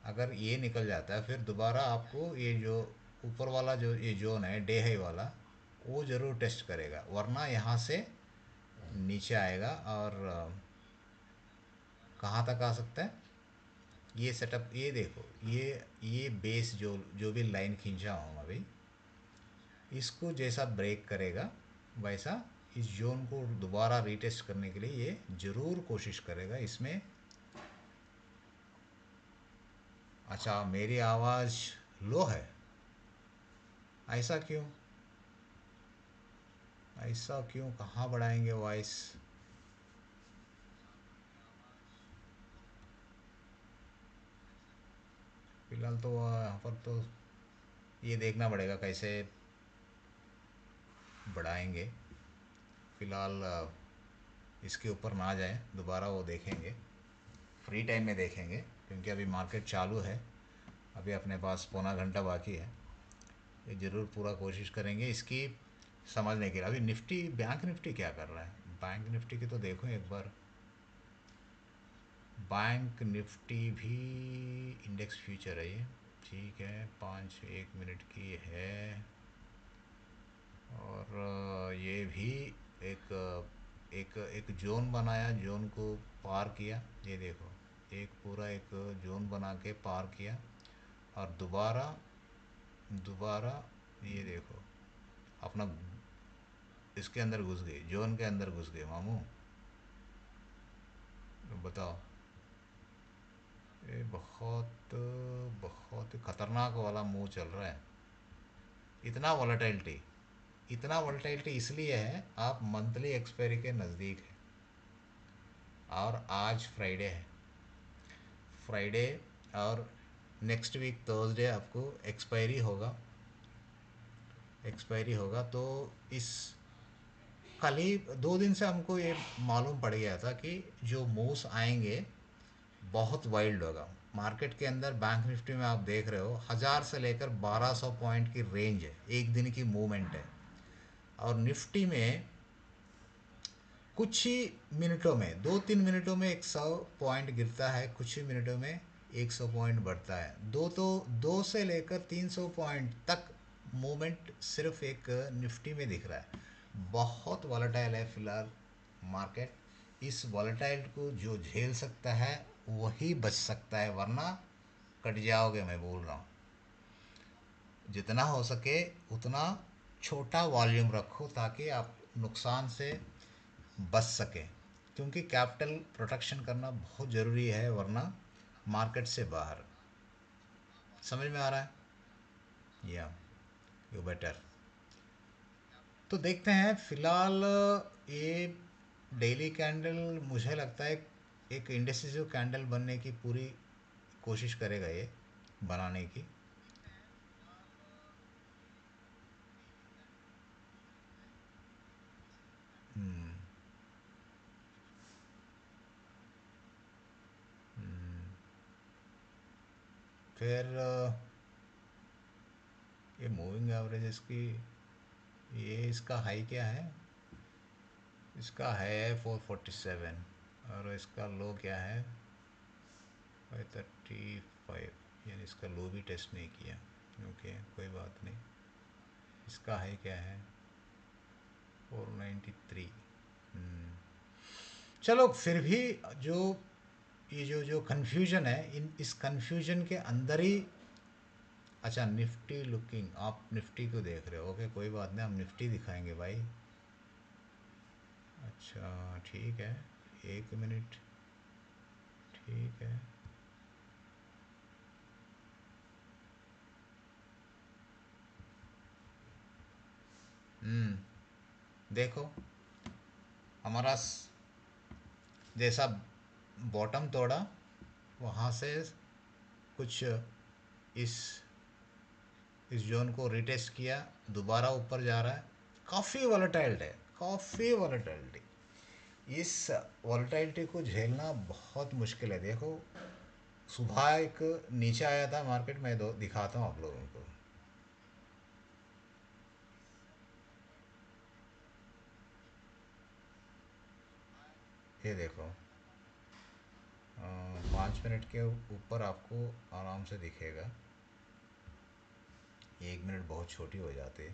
अगर ये निकल जाता है फिर दोबारा आपको ये जो ऊपर वाला जो ये जोन है डे हाई वाला, वो ज़रूर टेस्ट करेगा, वरना यहाँ से नीचे आएगा। और कहाँ तक आ सकता है ये सेटअप? ये देखो, ये बेस जो जो भी लाइन खींचा हूँ अभी, इसको जैसा ब्रेक करेगा वैसा इस जोन को दोबारा रीटेस्ट करने के लिए ये ज़रूर कोशिश करेगा इसमें। अच्छा, मेरी आवाज़ लो है? ऐसा क्यों? ऐसा क्यों? कहाँ बढ़ाएंगे वॉइस? फिलहाल तो यहाँ पर तो ये देखना पड़ेगा कैसे बढ़ाएंगे। फ़िलहाल इसके ऊपर ना जाए, दोबारा वो देखेंगे, फ्री टाइम में देखेंगे, क्योंकि अभी मार्केट चालू है। अभी अपने पास पौना घंटा बाकी है। ये ज़रूर पूरा कोशिश करेंगे इसकी समझने के लिए। अभी निफ्टी, बैंक निफ्टी क्या कर रहा है? बैंक निफ्टी की तो देखो एक बार। बैंक निफ्टी भी इंडेक्स फ्यूचर है ये। ठीक है, 1 मिनट की है। और ये भी एक एक एक जोन बनाया, जोन को पार किया। ये देखो, एक पूरा एक जोन बना के पार किया, और दोबारा दोबारा ये देखो अपना इसके अंदर घुस गए, जोन के अंदर घुस गए मामू। तो बताओ, ये बहुत बहुत खतरनाक वाला मूव चल रहा है। इतना वॉलेटिलिटी, इतना वॉलेटिलिटी इसलिए है, आप मंथली एक्सपायरी के नज़दीक है, और आज फ्राइडे है। फ्राइडे और नेक्स्ट वीक थर्सडे आपको एक्सपायरी होगा। एक्सपायरी होगा तो इस कल ही 2 दिन से हमको ये मालूम पड़ गया था कि जो मूव्स आएंगे बहुत वाइल्ड होगा। मार्केट के अंदर बैंक निफ्टी में आप देख रहे हो 1000 से लेकर 1200 पॉइंट की रेंज है, एक दिन की मूवमेंट है। और निफ्टी में कुछ ही मिनटों में, 2-3 मिनटों में 100 पॉइंट गिरता है, कुछ ही मिनटों में 100 पॉइंट बढ़ता है। 2 से लेकर 300 पॉइंट तक मूवमेंट सिर्फ एक निफ्टी में दिख रहा है। बहुत वॉलेटाइल है फिलहाल मार्केट। इस वॉलेटाइल को जो झेल सकता है वही बच सकता है, वरना कट जाओगे। मैं बोल रहा हूँ, जितना हो सके उतना छोटा वॉल्यूम रखो ताकि आप नुकसान से बच सकें, क्योंकि कैपिटल प्रोटेक्शन करना बहुत ज़रूरी है, वरना मार्केट से बाहर। समझ में आ रहा है? या यू बेटर। तो देखते हैं फिलहाल ये डेली कैंडल मुझे लगता है एक इंडिसिसिव कैंडल बनने की पूरी कोशिश करेगा ये बनाने की। हम्म, फिर ये मूविंग एवरेज इसकी, ये इसका हाई क्या है? इसका है 447 और इसका लो क्या है? 535। यानी इसका लो भी टेस्ट नहीं किया। ओके, कोई बात नहीं। इसका हाई क्या है? 493। चलो फिर भी जो ये जो कन्फ्यूजन है, इन इस कन्फ्यूजन के अंदर ही। अच्छा, निफ्टी लुकिंग, आप निफ्टी को देख रहे हो? ओके, कोई बात नहीं, हम निफ्टी दिखाएंगे भाई। अच्छा ठीक है, 1 मिनट, ठीक है। देखो, हमारा जैसा बॉटम तोड़ा, वहाँ से कुछ इस इस जोन को रिटेस्ट किया, दोबारा ऊपर जा रहा है। काफ़ी वॉलेटाइल है, काफ़ी वॉलेटिलिटी। इस वॉलेटिलिटी को झेलना बहुत मुश्किल है। देखो, सुबह एक नीचे आया था मार्केट में, दो दिखाता हूँ आप लोगों को। ये देखो, 5 मिनट के ऊपर आपको आराम से दिखेगा। 1 मिनट बहुत छोटी हो जाती है।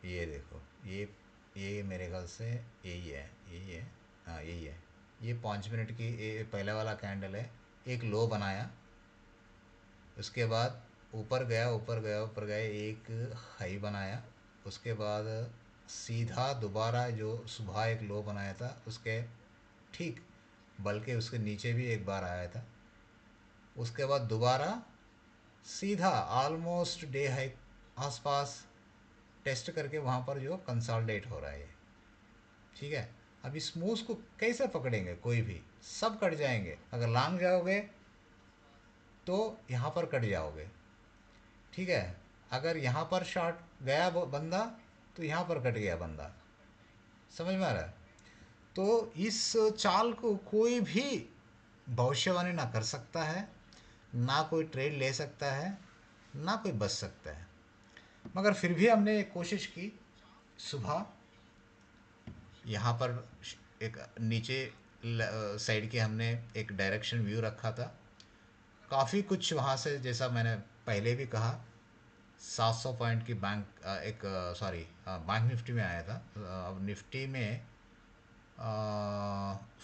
ये देखो, ये मेरे ख्याल से यही है, यही है। हाँ यही है। ये 5 मिनट की, ये पहले वाला कैंडल है। एक लो बनाया, उसके बाद ऊपर गया, ऊपर गया, ऊपर गया, एक हाई बनाया। उसके बाद सीधा दोबारा जो सुबह एक लो बनाया था उसके ठीक, बल्कि उसके नीचे भी एक बार आया था। उसके बाद दोबारा सीधा ऑलमोस्ट डे हाई आसपास टेस्ट करके वहाँ पर जो कंसोलिडेट हो रहा है ये। ठीक है। अब इस मूव्स को कैसे पकड़ेंगे? कोई भी, सब कट जाएंगे। अगर लॉन्ग जाओगे तो यहाँ पर कट जाओगे। ठीक है। अगर यहाँ पर शॉर्ट गया वो बंदा, तो यहाँ पर कट गया बंदा। समझ में आ रहा है? तो इस चाल को कोई भी भविष्यवाणी ना कर सकता है, ना कोई ट्रेड ले सकता है, ना कोई बच सकता है। मगर फिर भी हमने एक कोशिश की। सुबह यहाँ पर एक नीचे साइड के हमने एक डायरेक्शन व्यू रखा था। काफ़ी कुछ वहाँ से, जैसा मैंने पहले भी कहा, 700 पॉइंट की बैंक एक सॉरी बैंक निफ्टी में आया था। अब निफ्टी में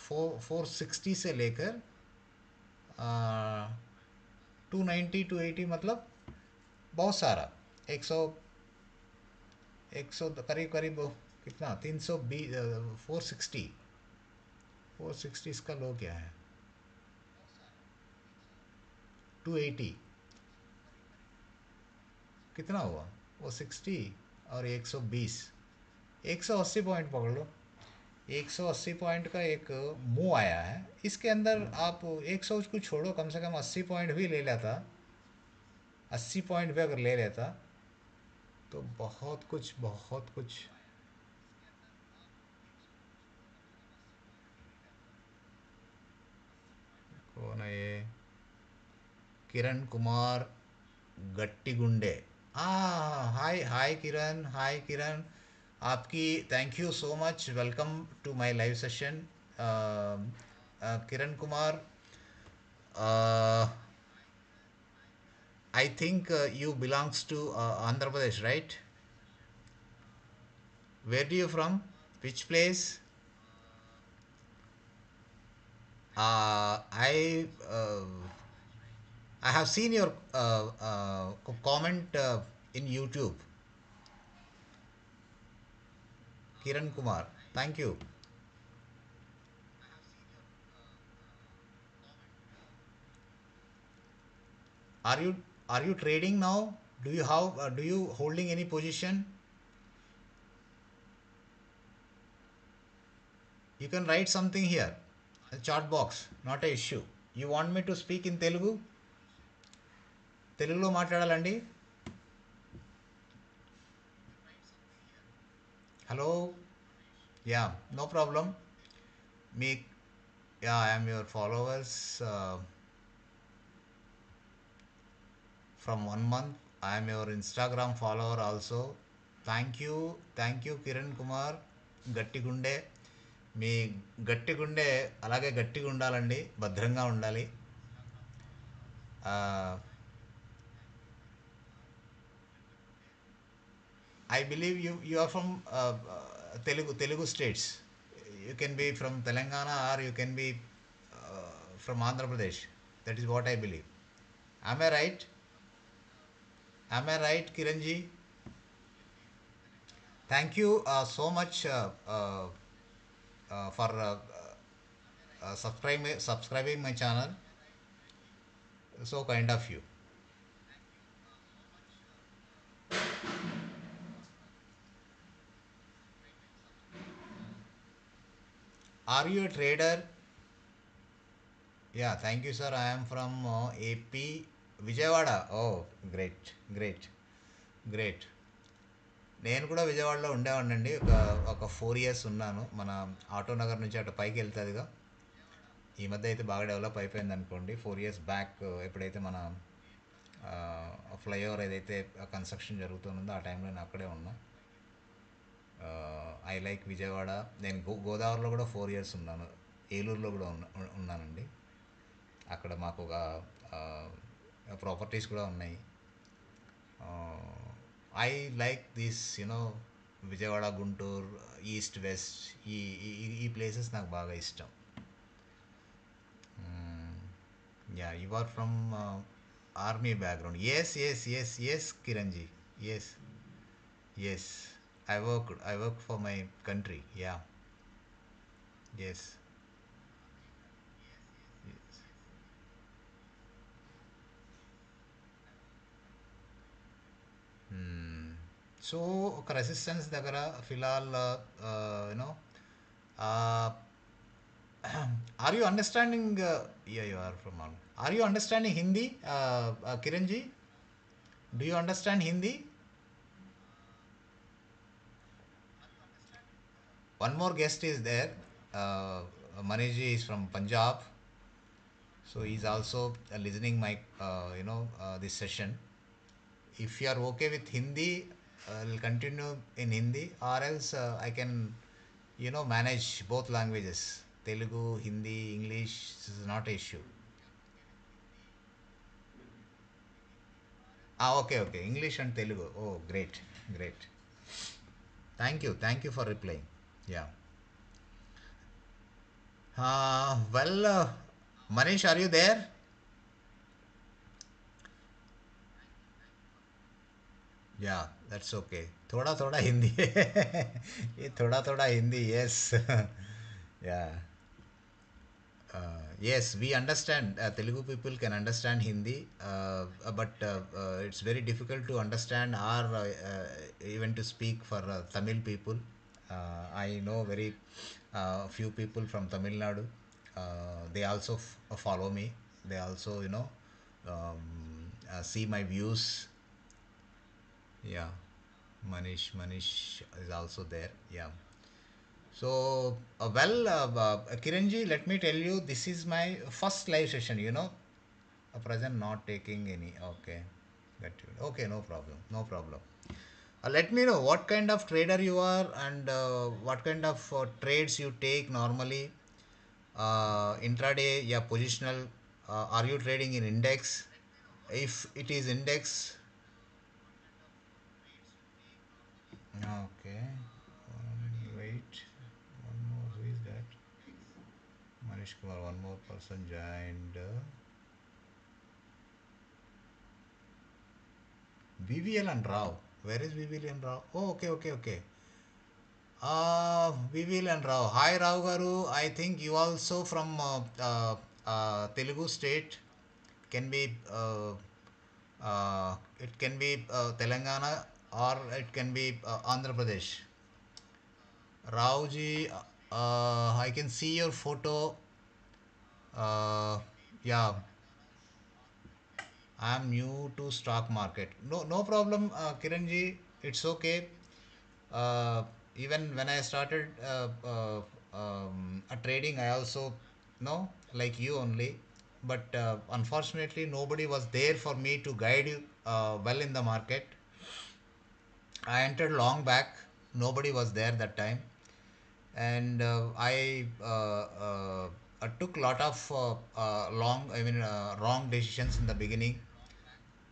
460 से लेकर 290 280, मतलब बहुत सारा, 100, 100 करीब करीब, कितना, 320, 460, 460। इसका लो क्या है? 280, कितना हुआ वो? 60 और 120, 180 पॉइंट पकड़ लो। 180 पॉइंट का एक मूव आया है, इसके अंदर आप 100 को छोड़ो, कम से कम 80 पॉइंट भी ले लेता, 80 पॉइंट भी अगर ले लेता तो बहुत कुछ। कौन है ये? किरण कुमार गट्टी गुंडे। हाय हाय किरण, हाय किरण, आपकी thank you so much, welcome to my live session. Kiran Kumar, I think you belongs to Andhra Pradesh, right? Where do you from? Which place? I I have seen your comment in YouTube, Kiran Kumar. Thank you. Are you are you trading now? Do you holding any position? You can write something here, chat box. Not a issue. You want me to speak in Telugu? తెలుగులో మాట్లాడాలండి. Hello. Yeah, no problem. మీ yeah, I am your followers from 1 month. I am your Instagram follower also. Thank you Kiran Kumar. గట్టి గుండె, మీ గట్టి గుండె అలాగే గట్టిగా ఉండాలండి, భద్రంగా ఉండాలి. I believe you are from Telugu states. You can be from Telangana are you can be from Andhra Pradesh. That is what I believe. Am I right? Am I right, Kiranji? Thank you so much for subscribing my channel. So kind of you. Are you a trader? Yeah, thank you, sir. I am from AP, Vijayawada. Oh, great, great, great. నేను కూడా విజయవాడలో ఉండేవాడినండి. ఒక 4 years ఉన్నాను. మన auto Nagar నుంచి అటు పైకి వెళ్తుందిగా. ఈ మధ్య అయితే బాగా డెవలప్ అయిపోయింది అనుకోండి. 4 years బ్యాక్ ఎప్పుడైతే మన ఫ్లైఓవర్ ఏదైతే కన్స్ట్రక్షన్ జరుగుతుందో ఆ టైంలో నేను అక్కడే ఉన్నా. I like Vijayawada. నేను గోదావరిలో కూడా 4 years ఉన్నాను. ఏలూరులో కూడా ఉన్నానండి. అక్కడ మాకు ఒక ప్రాపర్టీస్ కూడా ఉన్నాయి. I like this Vijayawada, Guntur, east west, ఈ ఈ ప్లేసెస్ నాకు బాగా ఇష్టం. Yeah, you are from army background. Yes, Kiranji. Yes, yes. I worked for my country. Yeah. Yes. Yes. So ఒక రెసిస్టెన్స్ దగ్గర ఫిలాల్ you know are you understanding? Yeah, you are from are you understanding Hindi, కిరణ్జీ? Do you understand Hindi? One more guest is there. Uh, Maniji is from Punjab, so he's also listening my this session. If you are okay with Hindi, I'll continue in Hindi, or else I can manage both languages, Telugu, Hindi, English. This is not an issue. Okay, English and Telugu. Oh, great, great. Thank you for replying. Yeah. Well, Manish, are you there? Yeah, that's okay. थोड़ा थोड़ा हिंदी ये थोड़ा थोड़ा Hindi, yes. Yeah. Yes, we understand. Telugu people can understand Hindi, but it's very difficult to understand or even to speak for Tamil people. I know very Few people from Tamil Nadu, they also follow me. They also, see my views. Yeah, Manish is also there. Yeah. So, Kiranji, let me tell you, this is my first live session. A present not taking any. Okay, got you. Okay, no problem, no problem. Let me know what kind of trader you are and what kind of trades you take normally. Intraday, yeah, positional. Are you trading in index? If it is index, okay. Wait, one more. Who is that? Manish Kumar. One more person joined. VVL and Rao. Where is VVL and Rao? Oh, okay, okay, okay. VVL and Rao. Hi, Rao Garu. I think you also from Telugu state. Can be it can be Telangana or it can be Andhra Pradesh. Raoji, I can see your photo. Yeah, I am new to stock market. No, no problem, Kiranji. It's okay. Uh, Even when I started a trading, I also like you only. But unfortunately, nobody was there for me to guide you well in the market. I entered long back. Nobody was there that time, and I took lot of wrong decisions in the beginning.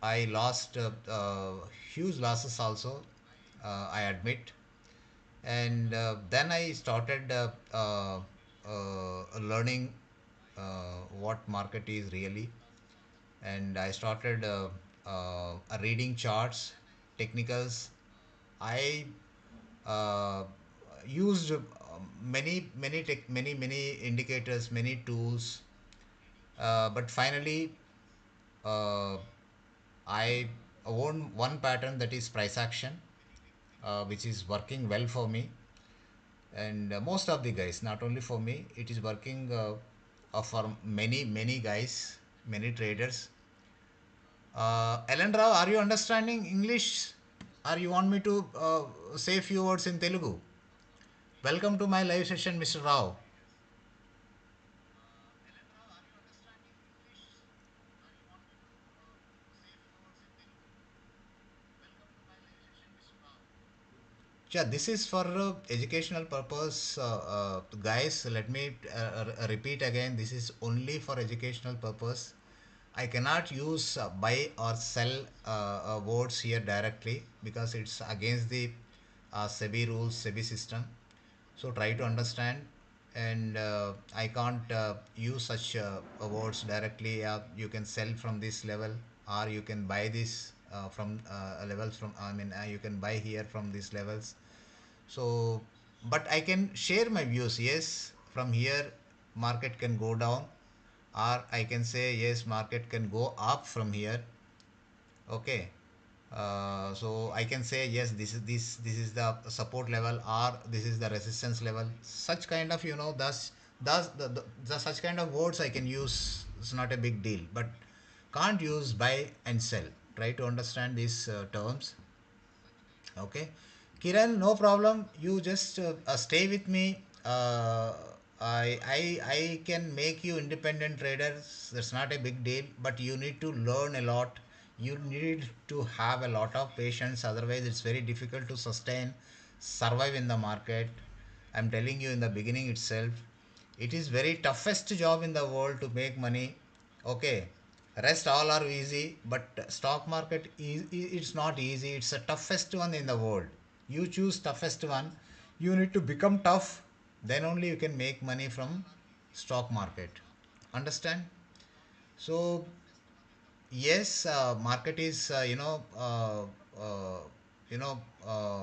I lost huge losses also. I admit, and then I started learning what market is really, and I started reading charts, technicals. I uh, used many indicators, many tools, but finally uh, I own one pattern, that is price action, which is working well for me, and most of the guys, not only for me, it is working for many guys, many traders. Ellen Rao, are you understanding English, or you want me to say few words in Telugu? Welcome to my live session, Mr. Rao. Yeah, this is for educational purpose, guys. Let me repeat again. This is only for educational purpose. I cannot use buy or sell words here directly because it's against the SEBI rules, SEBI system. So try to understand, and I can't use such words directly. You can sell from this level, or you can buy this from levels from. I mean, you can buy here from these levels. So, but I can share my views. Yes, from here, market can go down, or I can say yes, market can go up from here. Okay. So I can say yes, this is the support level, or this is the resistance level. Such kind of, thus the such kind of words I can use. It's not a big deal, but can't use buy and sell. Try to understand these terms. Okay, Kiran, no problem. You just stay with me. I can make you independent traders. That's not a big deal, but you need to learn a lot. You need to have a lot of patience. Otherwise, it's very difficult to sustain, survive in the market. I'm telling you in the beginning itself, it is very toughest job in the world to make money. Okay, rest all are easy, but stock market is, it's not easy. It's the toughest one in the world. You choose toughest one. You need to become tough. Then only you can make money from stock market. Understand? So yes, market is uh,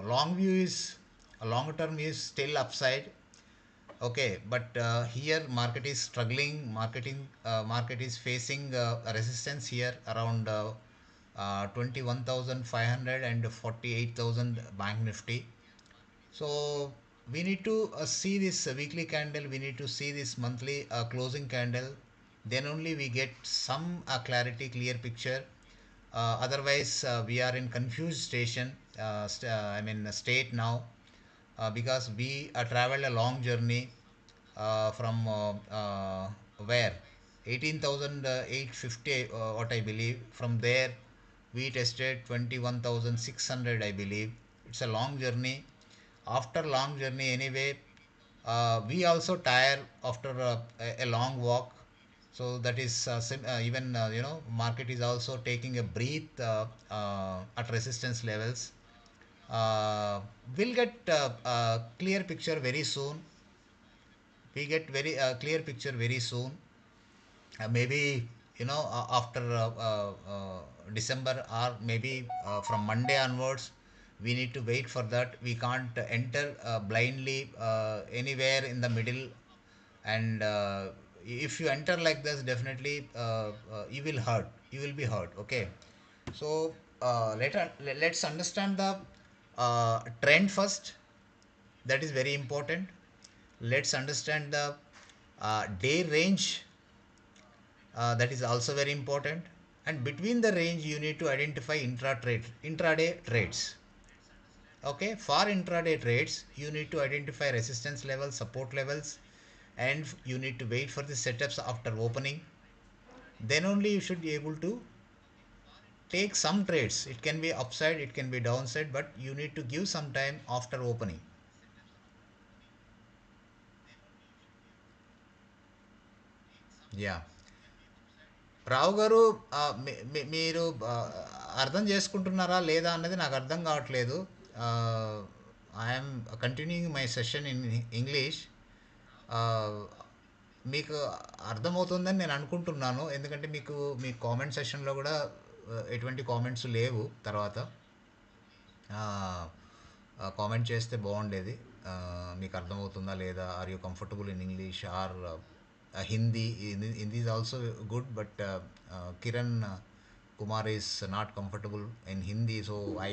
long view is, long term is still upside. Okay, but here market is struggling. Market is facing a resistance here around 21,500 and 48,000 Bank Nifty. So we need to see this weekly candle, we need to see this monthly closing candle, then only we get some clear picture. Otherwise we are in confused station, I mean state now, because we traveled a long journey from where 18,850 what I believe. From there we tested 21,600 I believe. It's a long journey. After long journey anyway, we also tire after a long walk. So that is even market is also taking a breath at resistance levels. uh, we'll get clear picture very soon. We get very clear picture very soon. Maybe after December, or maybe from Monday onwards, we need to wait for that. We can't enter blindly anywhere in the middle. And if you enter like this, definitely you will hurt, you will be hurt. Okay. So let's understand the trend first. That is very important. Let's understand the day range. That is also very important. And between the range, you need to identify intraday trades. Okay, for intraday trades, you need to identify resistance levels, support levels, and you need to wait for the setups after opening. Then only you should be able to take some trades. It can be upside, it can be downside, but you need to give some time after opening. Yeah. రావు గారు, మీరు అర్థం చేసుకుంటున్నారా లేదా అన్నది నాకు అర్థం కావట్లేదు. I'm continuing my session in English. మీకు అర్థమవుతుందని నేను అనుకుంటున్నాను, ఎందుకంటే మీ కామెంట్ సెషన్లో కూడా ఎటువంటి కామెంట్స్ లేవు తర్వాత. కామెంట్ చేస్తే బాగుండేది. మీకు అర్థమవుతుందా లేదా, are you comfortable in English or Hindi. Hindi is also good, but Kiran Kumar is not comfortable in Hindi, so I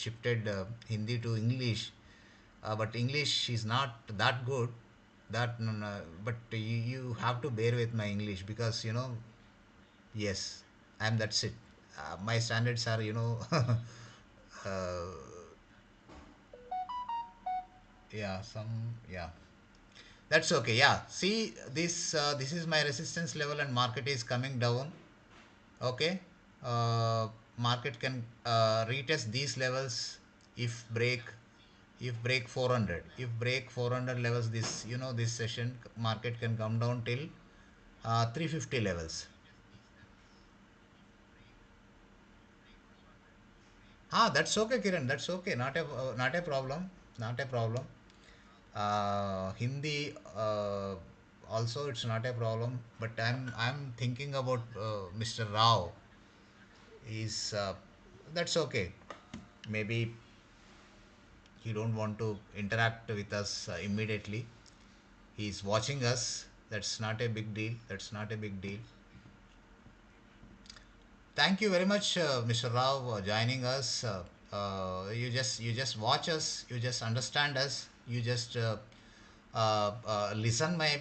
shifted Hindi to English. But English is not that good. That but you have to bear with my English, because yes, I'm that's it. My standards are uh, yeah, some, yeah, that's okay. Yeah, see this is my resistance level, and market is coming down. Okay. Market can retest these levels if break 400. If break 400 levels, this this session market can come down till 350 levels. That's okay, Kiran. That's okay. Not a problem. Not a problem. Hindi also it's not a problem. But I'm thinking about Mr. Rao. Is That's okay. Maybe he don't want to interact with us immediately. He's watching us. That's not a big deal. That's not a big deal. Thank you very much, Mr. Rao, joining us. You just watch us. You just understand us. You just listen my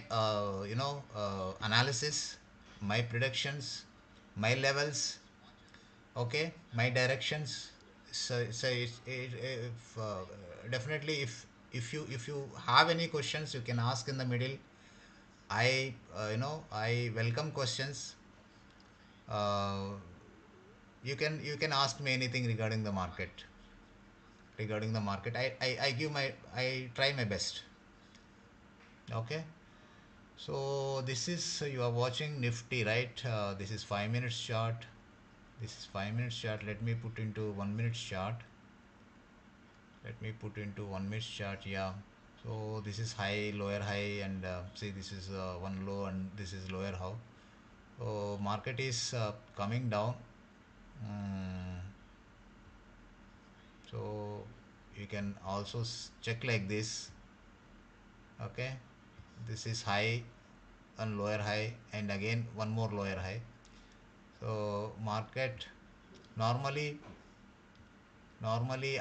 analysis, my predictions, my levels. Okay, my directions. So if definitely, if you have any questions, you can ask in the middle. I welcome questions. uh, you can ask me anything regarding the market. I try my best. Okay. So this is, you are watching Nifty, right? This is 5 minutes chart. Let me put into 1 minute chart. Yeah. So this is high, lower high, and see, this is one low, and this is lower how. So market is coming down. Mm, so you can also check like this. Okay, this is high and lower high, and again one more lower high. So market normally normally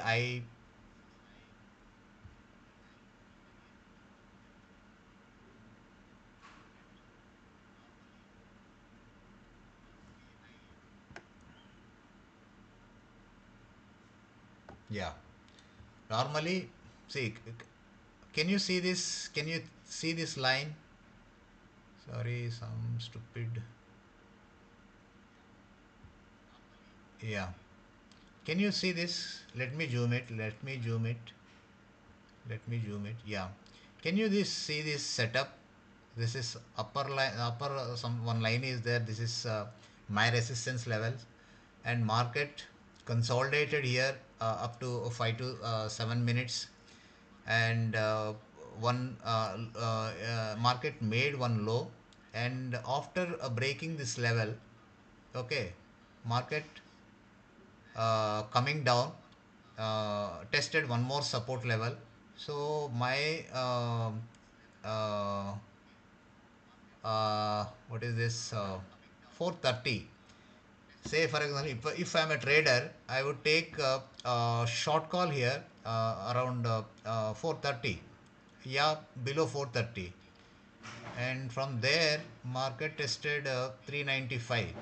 Yeah. Normally, see, can you see this? Can you see this line? Sorry, some stupid. Yeah. Can you see this? Let me zoom it. Let me zoom it. Let me zoom it. Yeah. Can you this see this setup? This is upper line. Upper some one line is there. This is my resistance levels, and market consolidated here up to 5 to 7 minutes, and one market made one low, and after breaking this level, okay, market coming down, tested one more support level. So my uh, what is this 430, say for example, if I'm a trader, I would take a short call here around 430, yeah, below 430, and from there market tested 395.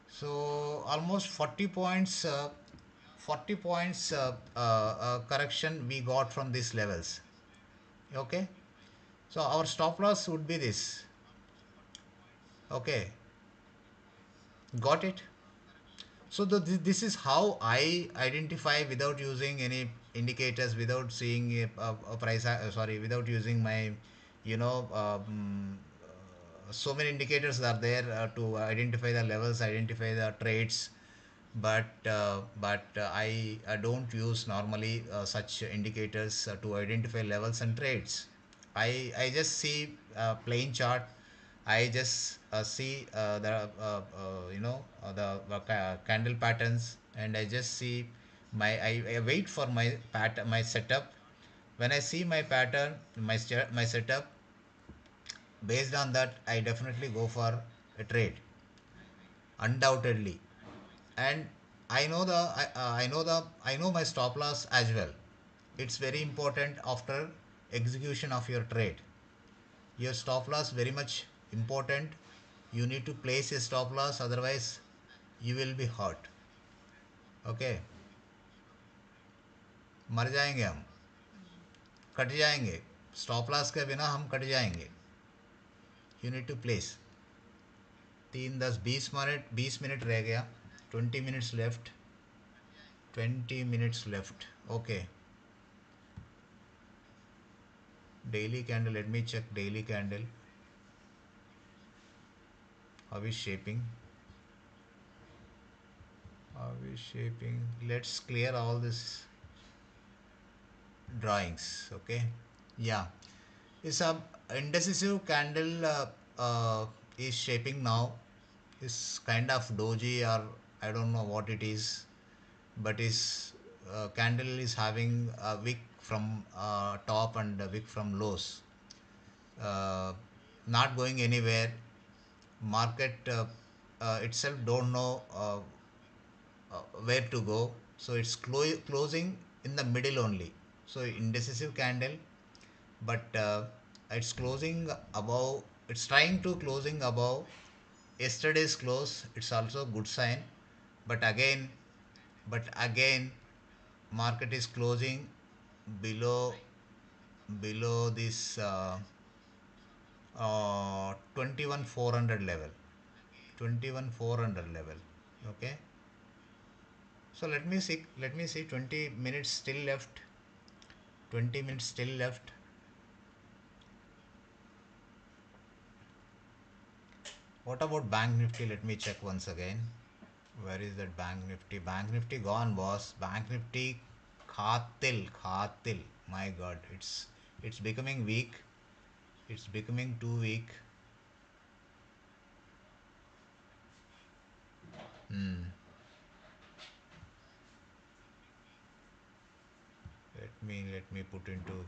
So almost 40 points 40 points correction we got from these levels. Okay, so our stop loss would be this. Okay, got it. So this is how I identify without using any indicators, without seeing a price, sorry, without using my, you know, so many indicators are there to identify the levels, identify the trades, but I don't use normally such indicators to identify levels and trades. I just see plain chart. I just see the candle patterns, and I just see I wait for my my setup. When I see my pattern, my setup, based on that, I definitely go for a trade, undoubtedly. And I know my stop loss as well. It's very important after execution of your trade. Your stop loss very much important. You need to place a stop loss, otherwise you will be hurt. Okay, मर जाएंगे हम, कट जाएंगे, stop loss के बिना हम कट जाएंगे. You need to place. 3 10 20 minute 20 minute रह गया. 20 minutes left. 20 minutes left. Okay. Daily candle, let me check daily candle. How is shaping? How is shaping? Let's clear all this drawings. Okay. Yeah. It's a indecisive candle is shaping now. It's kind of doji, or I don't know what it is, but is candle is having a wick from top and a wick from lows. Uh, Not going anywhere. Market itself don't know where to go, so it's closing in the middle only. So indecisive candle, but it's closing above, it's trying to closing above yesterday's close. It's also good sign, but again, but again, market is closing below this 21 400 level. 21 400 level. Okay. So let me see, 20 minutes still left. 20 minutes still left. What about Bank Nifty? Let me check once again. Where is that Bank Nifty? Bank Nifty gone, boss. Bank Nifty khatil. My God, it's becoming weak. It's becoming too weak. Hmm. Let me put into,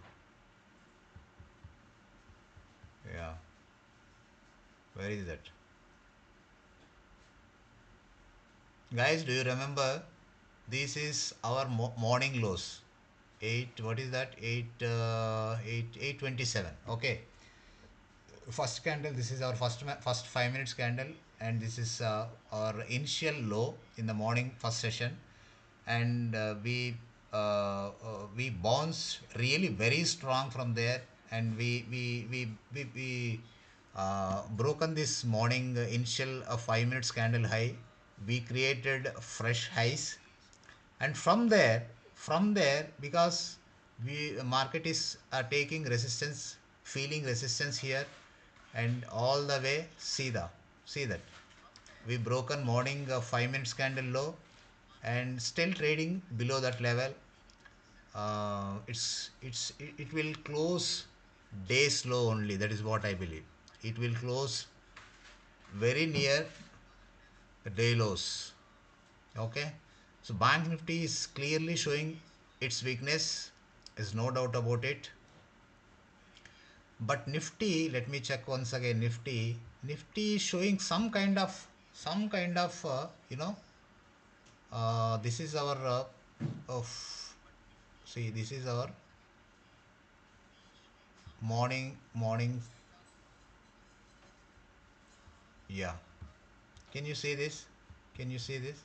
yeah. Where is that? Guys, do you remember? This is our morning lows. 8, what is that? 8 827. Okay. First candle, this is our first 5 minutes candle, and this is our initial low in the morning first session. and we bounced really very strong from there, and we broken this morning initial 5 minutes candle high. We created fresh highs, and from there because we market is taking resistance, feeling resistance here, and all the way see that we broken morning 5 minutes candle low and still trading below that level. It will close day slow only, that is what I believe. It will close very near day lows. Okay, so bank nifty is clearly showing its weakness, is no doubt about it. But nifty, let me check once again. Nifty is showing some kind of this is our of see, this is our morning. Yeah, can you see this? Can you see this?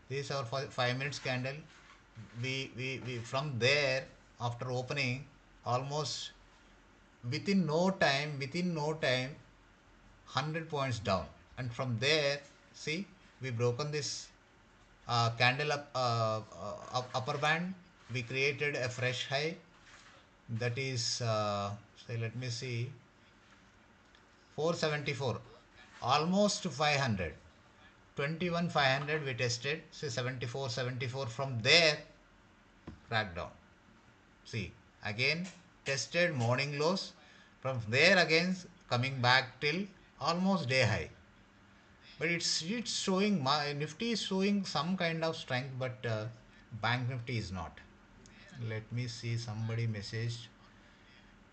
This is our 5 minutes candle. We from there, after opening, almost within no time 100 points down, and from there, see, we broken this candle upper band. We created a fresh high, that is say, let me see, 474, almost 500, 21 500 we tested, say 74 from there crackdown. See, again tested morning lows, from there again coming back till almost day high. But it's showing, my nifty is showing some kind of strength, but bank nifty is not. Let me see, somebody messaged.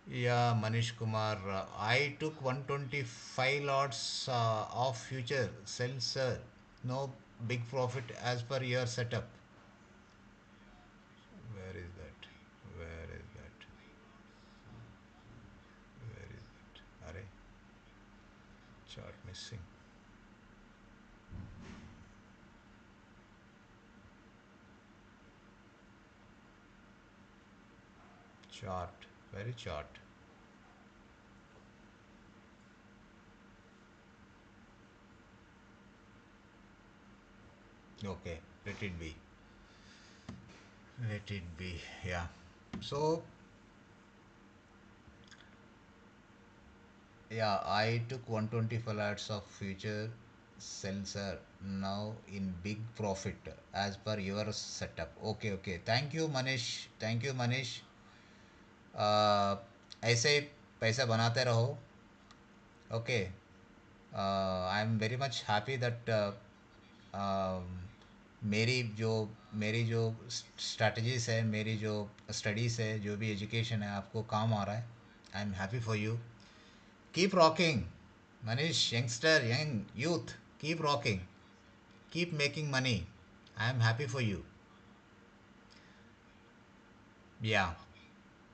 Yeah, Manish Kumar, I took 125 lots of future sell, sir. No big profit as per your setup. Where is that? Where is that? Where is that? Array, chart missing. Chart, very chart. Okay, let it be. Let it be. Yeah. So, yeah, I took 125 lots of future sensor now in big profit as per your setup. Okay, okay. Thank you, Manish. Thank you, Manish. ऐसे पैसा बनाते रहो. Okay, I am very much happy that मेरी जो मेरी जो strategies है, मेरी जो स्टडीज़ है, जो भी एजुकेशन है, आपको काम आ रहा है. I am happy for you. Keep rocking, Manish, youngster, young youth. Keep rocking. Keep making money. I am happy for you. Yeah.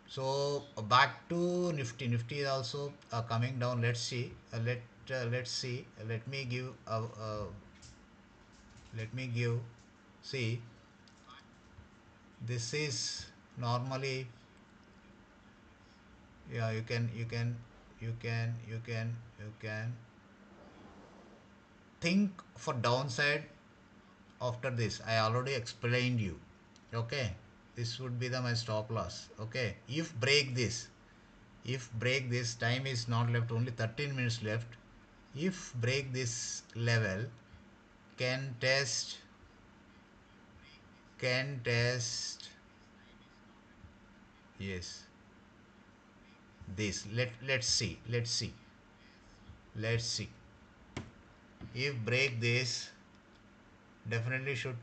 So back to Nifty. Nifty is also coming down. Let's see. Let's see. Let me give. Let me give. See, this is normally. Yeah, you can think for downside. After this, I already explained you. Okay, this would be the my stop loss. Okay, if break this, time is not left, only 13 minutes left. If break this level, can test can test yes, this, let's see. If break this, definitely should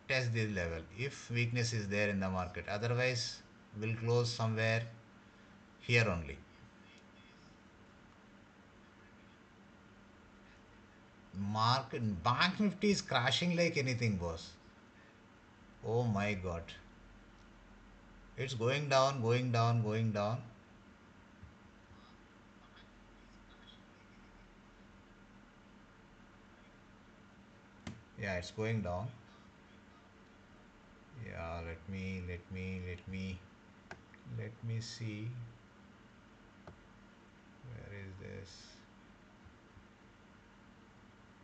test this level if weakness is there in the market. Otherwise, will close somewhere here only. Market, bank nifty is crashing like anything, boss. Oh my god, it's going down, going down, going down. Yeah, it's going down. Yeah, let me see. Where is this?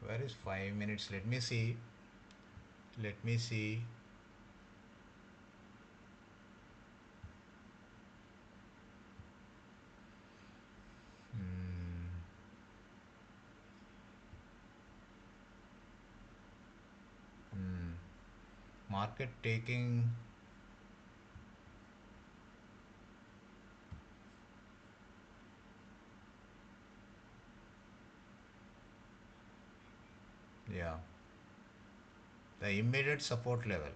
Where is 5 minutes? Let me see. Let me see. Hmm. Hmm. Market taking. Yeah. The immediate support level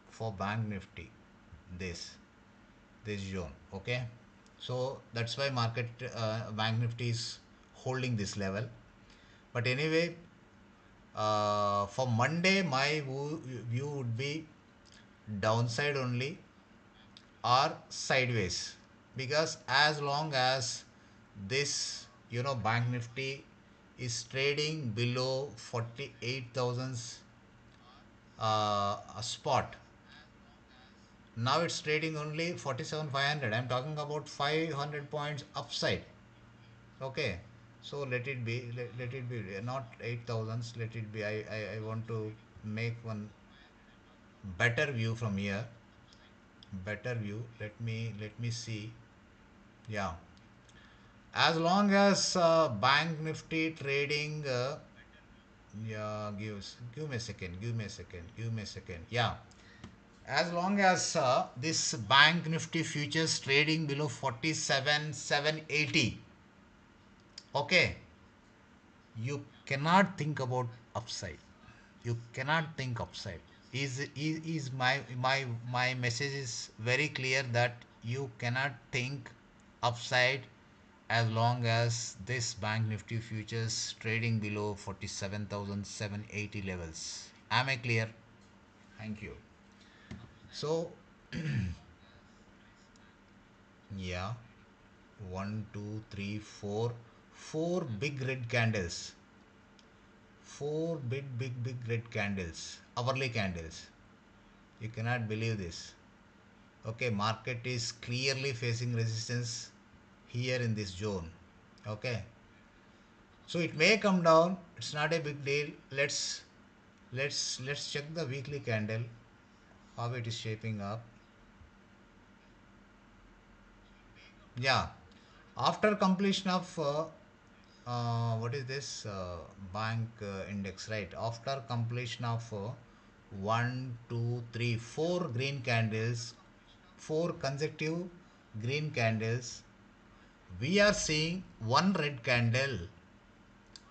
for Bank Nifty. This. This zone. Okay. So that's why market Bank Nifty is holding this level. But anyway, for Monday, my view would be downside only or sideways, because as long as this Bank Nifty is trading below 48,000 a spot. Now it's trading only 47,500. I'm talking about 500 points upside. Okay, so let it be not 8,000s. Let it be. I want to make one better view from here. Better view. Let me see. Yeah, as long as Bank Nifty trading. Yeah, give me a second. Give me a second. Give me a second. Yeah, as long as this Bank Nifty futures trading below 47,780. Okay, you cannot think about upside. You cannot think upside. Is my message is very clear that you cannot think upside as long as this Bank Nifty futures trading below 47,780 levels. Am I clear? Thank you. So yeah, one, two, three, four big red candles. Four big red candles, hourly candles. You cannot believe this. Okay, market is clearly facing resistance here in this zone. Okay, so it may come down. It's not a big deal. Let's check the weekly candle, how it is shaping up. Yeah, after completion of what is this bank index, right? After completion of one, two, three, four green candles, four consecutive green candles, we are seeing one red candle,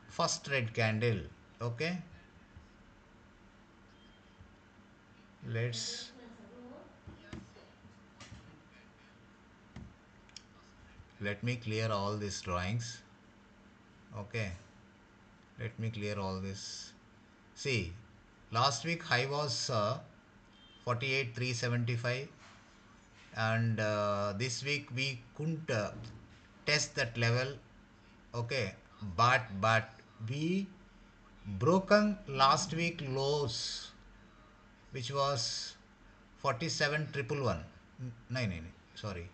first red candle. Okay, let's let me clear all these drawings. Okay, let me clear all this. See, last week high was 48,375, and this week we couldn't test that level. Okay, but we broken last week lows, which was 47,111. No, no, no, sorry,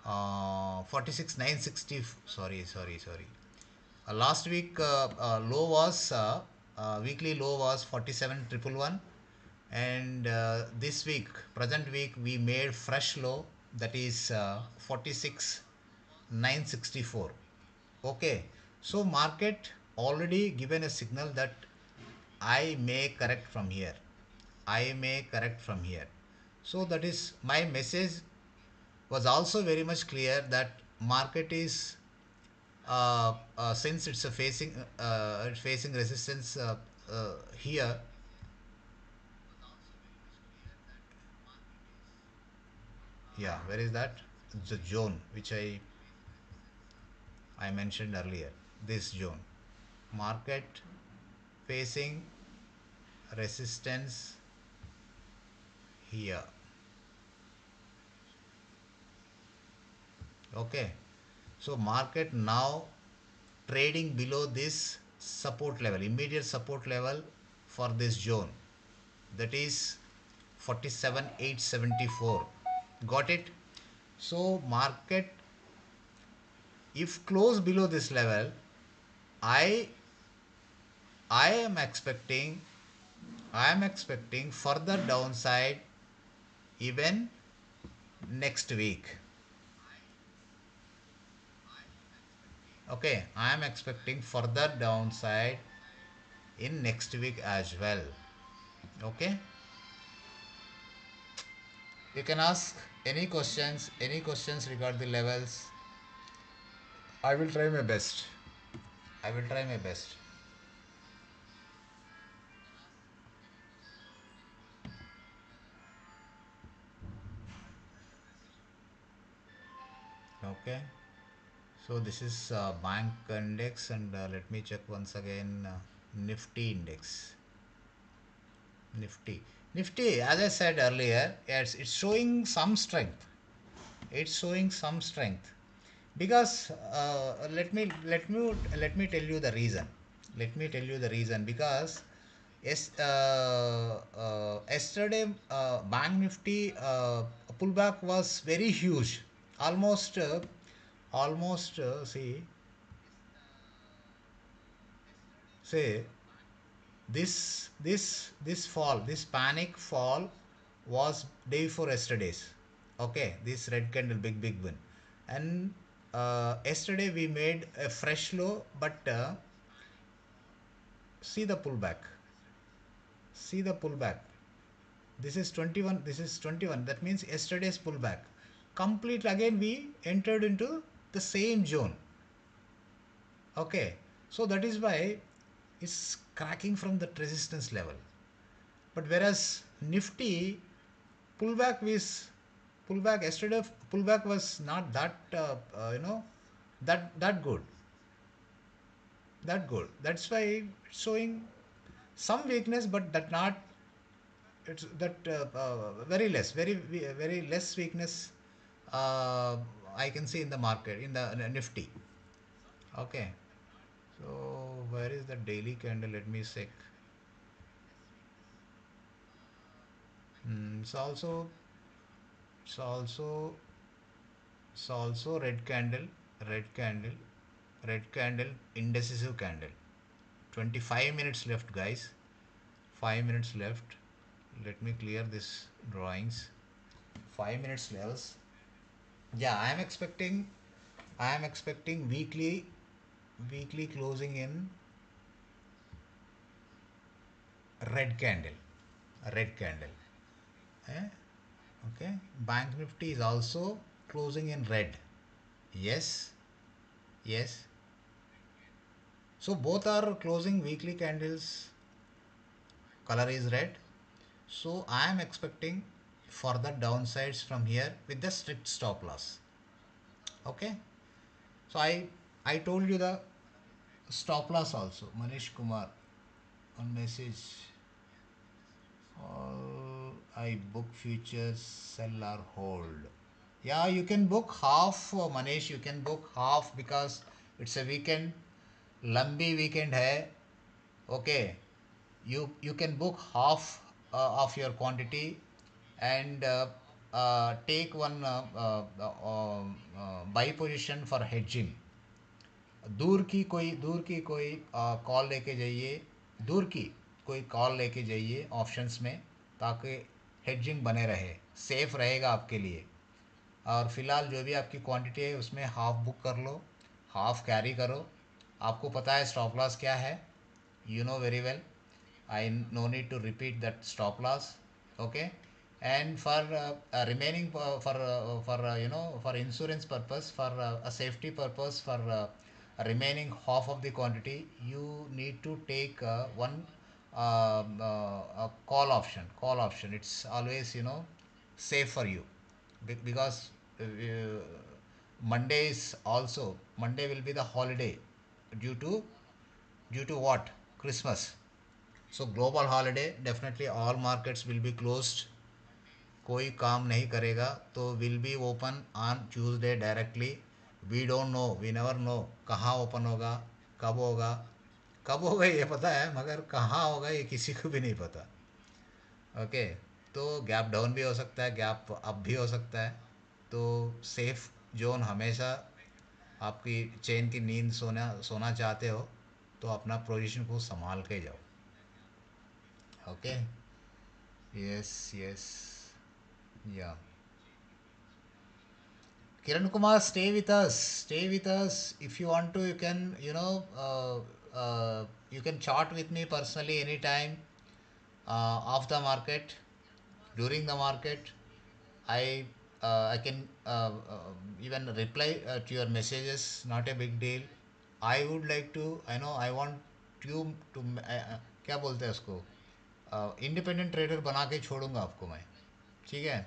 46,960. Sorry. Last week low was weekly low was 47,111, and this week, present week, we made fresh low, that is 46,964. Okay, so market already given a signal that I may correct from here. I may correct from here. So that is my message was also very much clear that market is since it's facing resistance here. Yeah, where is that? The zone which I mentioned earlier. This zone, market facing resistance here. Okay, so market now trading below this support level, immediate support level for this zone, that is 47,874. Got it? So market, if close below this level, I I am expecting I am expecting further downside even next week. Okay, I am expecting further downside in next week as well. Okay, you can ask any questions regarding the levels. I will try my best. I will try my best. Okay, so this is bank index, and let me check once again Nifty index. Nifty. Nifty, as I said earlier, it's showing some strength. It's showing some strength because let me tell you the reason. Let me tell you the reason because yes, yesterday Bank Nifty pullback was very huge, almost say this panic fall was day before yesterday's. Okay, this red candle, big one, and yesterday we made a fresh low, but see the pullback. See the pullback. This is 21. This is 21. That means yesterday's pullback. Complete again we entered into the same zone. Okay, so that is why it's cracking from that resistance level. But whereas Nifty pullback is pullback yesterday, pullback was not that that good, that good. That's why it's showing some weakness, but that not it's that very less, very less weakness. Uh, I can see in the market in the Nifty. Okay, so where is the daily candle? Let me check. It's also it's also it's also red candle, red candle, indecisive candle. 25 minutes left, guys. 5 minutes left. Let me clear this drawings. 5 minutes left. Yeah, I am expecting weekly closing in red candle. A red candle. Eh? Okay. Bank Nifty is also closing in red. Yes. Yes. So both are closing weekly candles. Color is red. So I am expecting further downsides from here with the strict stop loss. Okay. So I told you the stop loss also. Manish Kumar on message. All I book futures, sell or hold. Yeah, you can book half, Manish. You can book half because it's a weekend. Lambi weekend hai. Okay. You can book half of your quantity and take one buy position for hedging. दूर की कोई call लेके जाइए, दूर की कोई call लेके जाइए ऑप्शंस में, ताकि हेडजिंग बने रहे, सेफ रहेगा आपके लिए। और फिलहाल जो भी आपकी क्वांटिटी है उसमें हाफ बुक कर लो, हाफ कैरी करो। आपको पता है स्टॉप लॉस क्या है, you know very well. I no need to repeat that stop loss. Okay, and for remaining for insurance purpose, for a safety purpose, for remaining half of the quantity, you need to take one call option. It's always safe for you. Because Monday will be the holiday due to what? Christmas. So global holiday, definitely all markets will be closed. कोई काम नहीं करेगा, तो will be open on Tuesday directly. We don't know, we never know कहाँ open होगा, कब होगा। कब होगा ये पता है, मगर कहाँ होगा ये किसी को भी नहीं पता। ओके, तो गैप डाउन भी हो सकता है, गैप अप भी हो सकता है। तो सेफ जोन हमेशा, आपकी चेन की नींद सोना सोना चाहते हो तो अपना पोजीशन को संभाल के जाओ। ओके। Yes yes. या Kiran Kumar, stay with us. Stay with us. If you want to, you can, you can chat with me personally anytime, off the market, during the market. I I can even reply to your messages. Not a big deal. I would like to. I know. I want you to. क्या बोलते हैं उसको? Independent trader बना के छोड़ूंगा आपको मैं। ठीक है।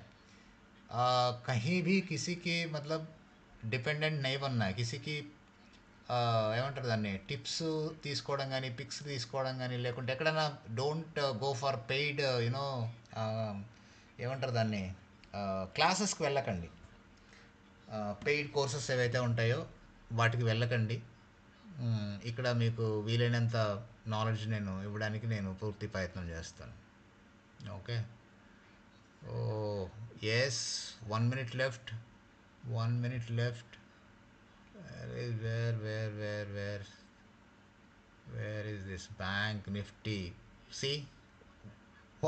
कहीं भी किसी की मतलब డిపెండెంట్ నైవన్నా కిసికి ఏమంటారు దాన్ని టిప్స్ తీసుకోవడం కానీ పిక్స్ తీసుకోవడం కానీ లేకుంటే ఎక్కడైనా don't go for paid you know ఏమంటారు దాన్ని క్లాసెస్కి వెళ్ళకండి. పెయిడ్ కోర్సెస్ ఏవైతే ఉంటాయో వాటికి వెళ్ళకండి. ఇక్కడ మీకు వీలైనంత నాలెడ్జ్ నేను ఇవ్వడానికి నేను పూర్తి ప్రయత్నం చేస్తాను. Okay. Oh yes, 1 minute left. 1 minute left. Where is this bank nifty? See,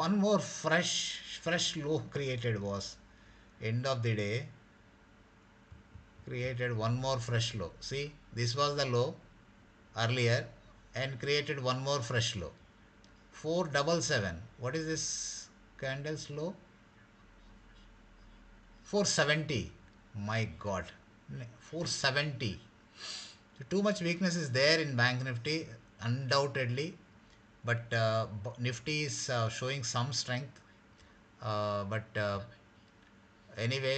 one more fresh low created, was end of the day created one more fresh low. See, this was the low earlier and created one more fresh low. 477. What is this candle's low? 470. My god. 470. Too much weakness is there in bank nifty, undoubtedly, but nifty is showing some strength. But anyway,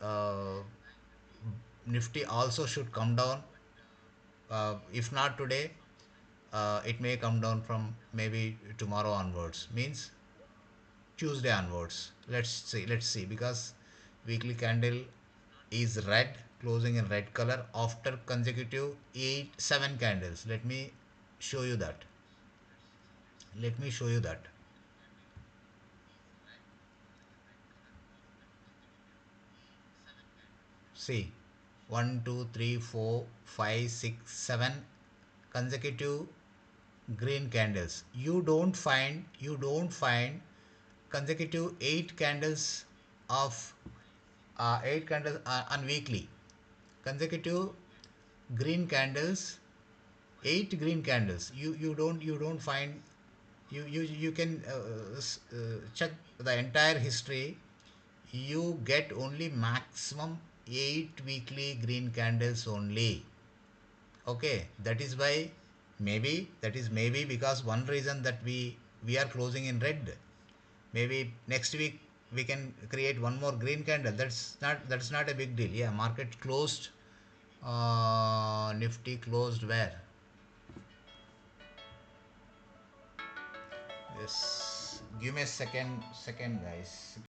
uh, nifty also should come down. If not today, it may come down from maybe tomorrow onwards, means Tuesday onwards. Let's see, because weekly candle is red, closing in red color after consecutive 7 candles. Show you that. Let me show you that. See, 1, 2, 3, 4, 5, 6, 7 consecutive green candles. You don't find consecutive 8 candles of 8 candles on weekly. Consecutive green candles, 8 green candles. You don't find. You can check the entire history. You get only maximum 8 weekly green candles only. Okay, that is maybe because one reason that we are closing in red. Maybe next week we can create one more green candle. That's not a big deal. Yeah, market closed. Nifty closed where? Yes, give me a second, guys.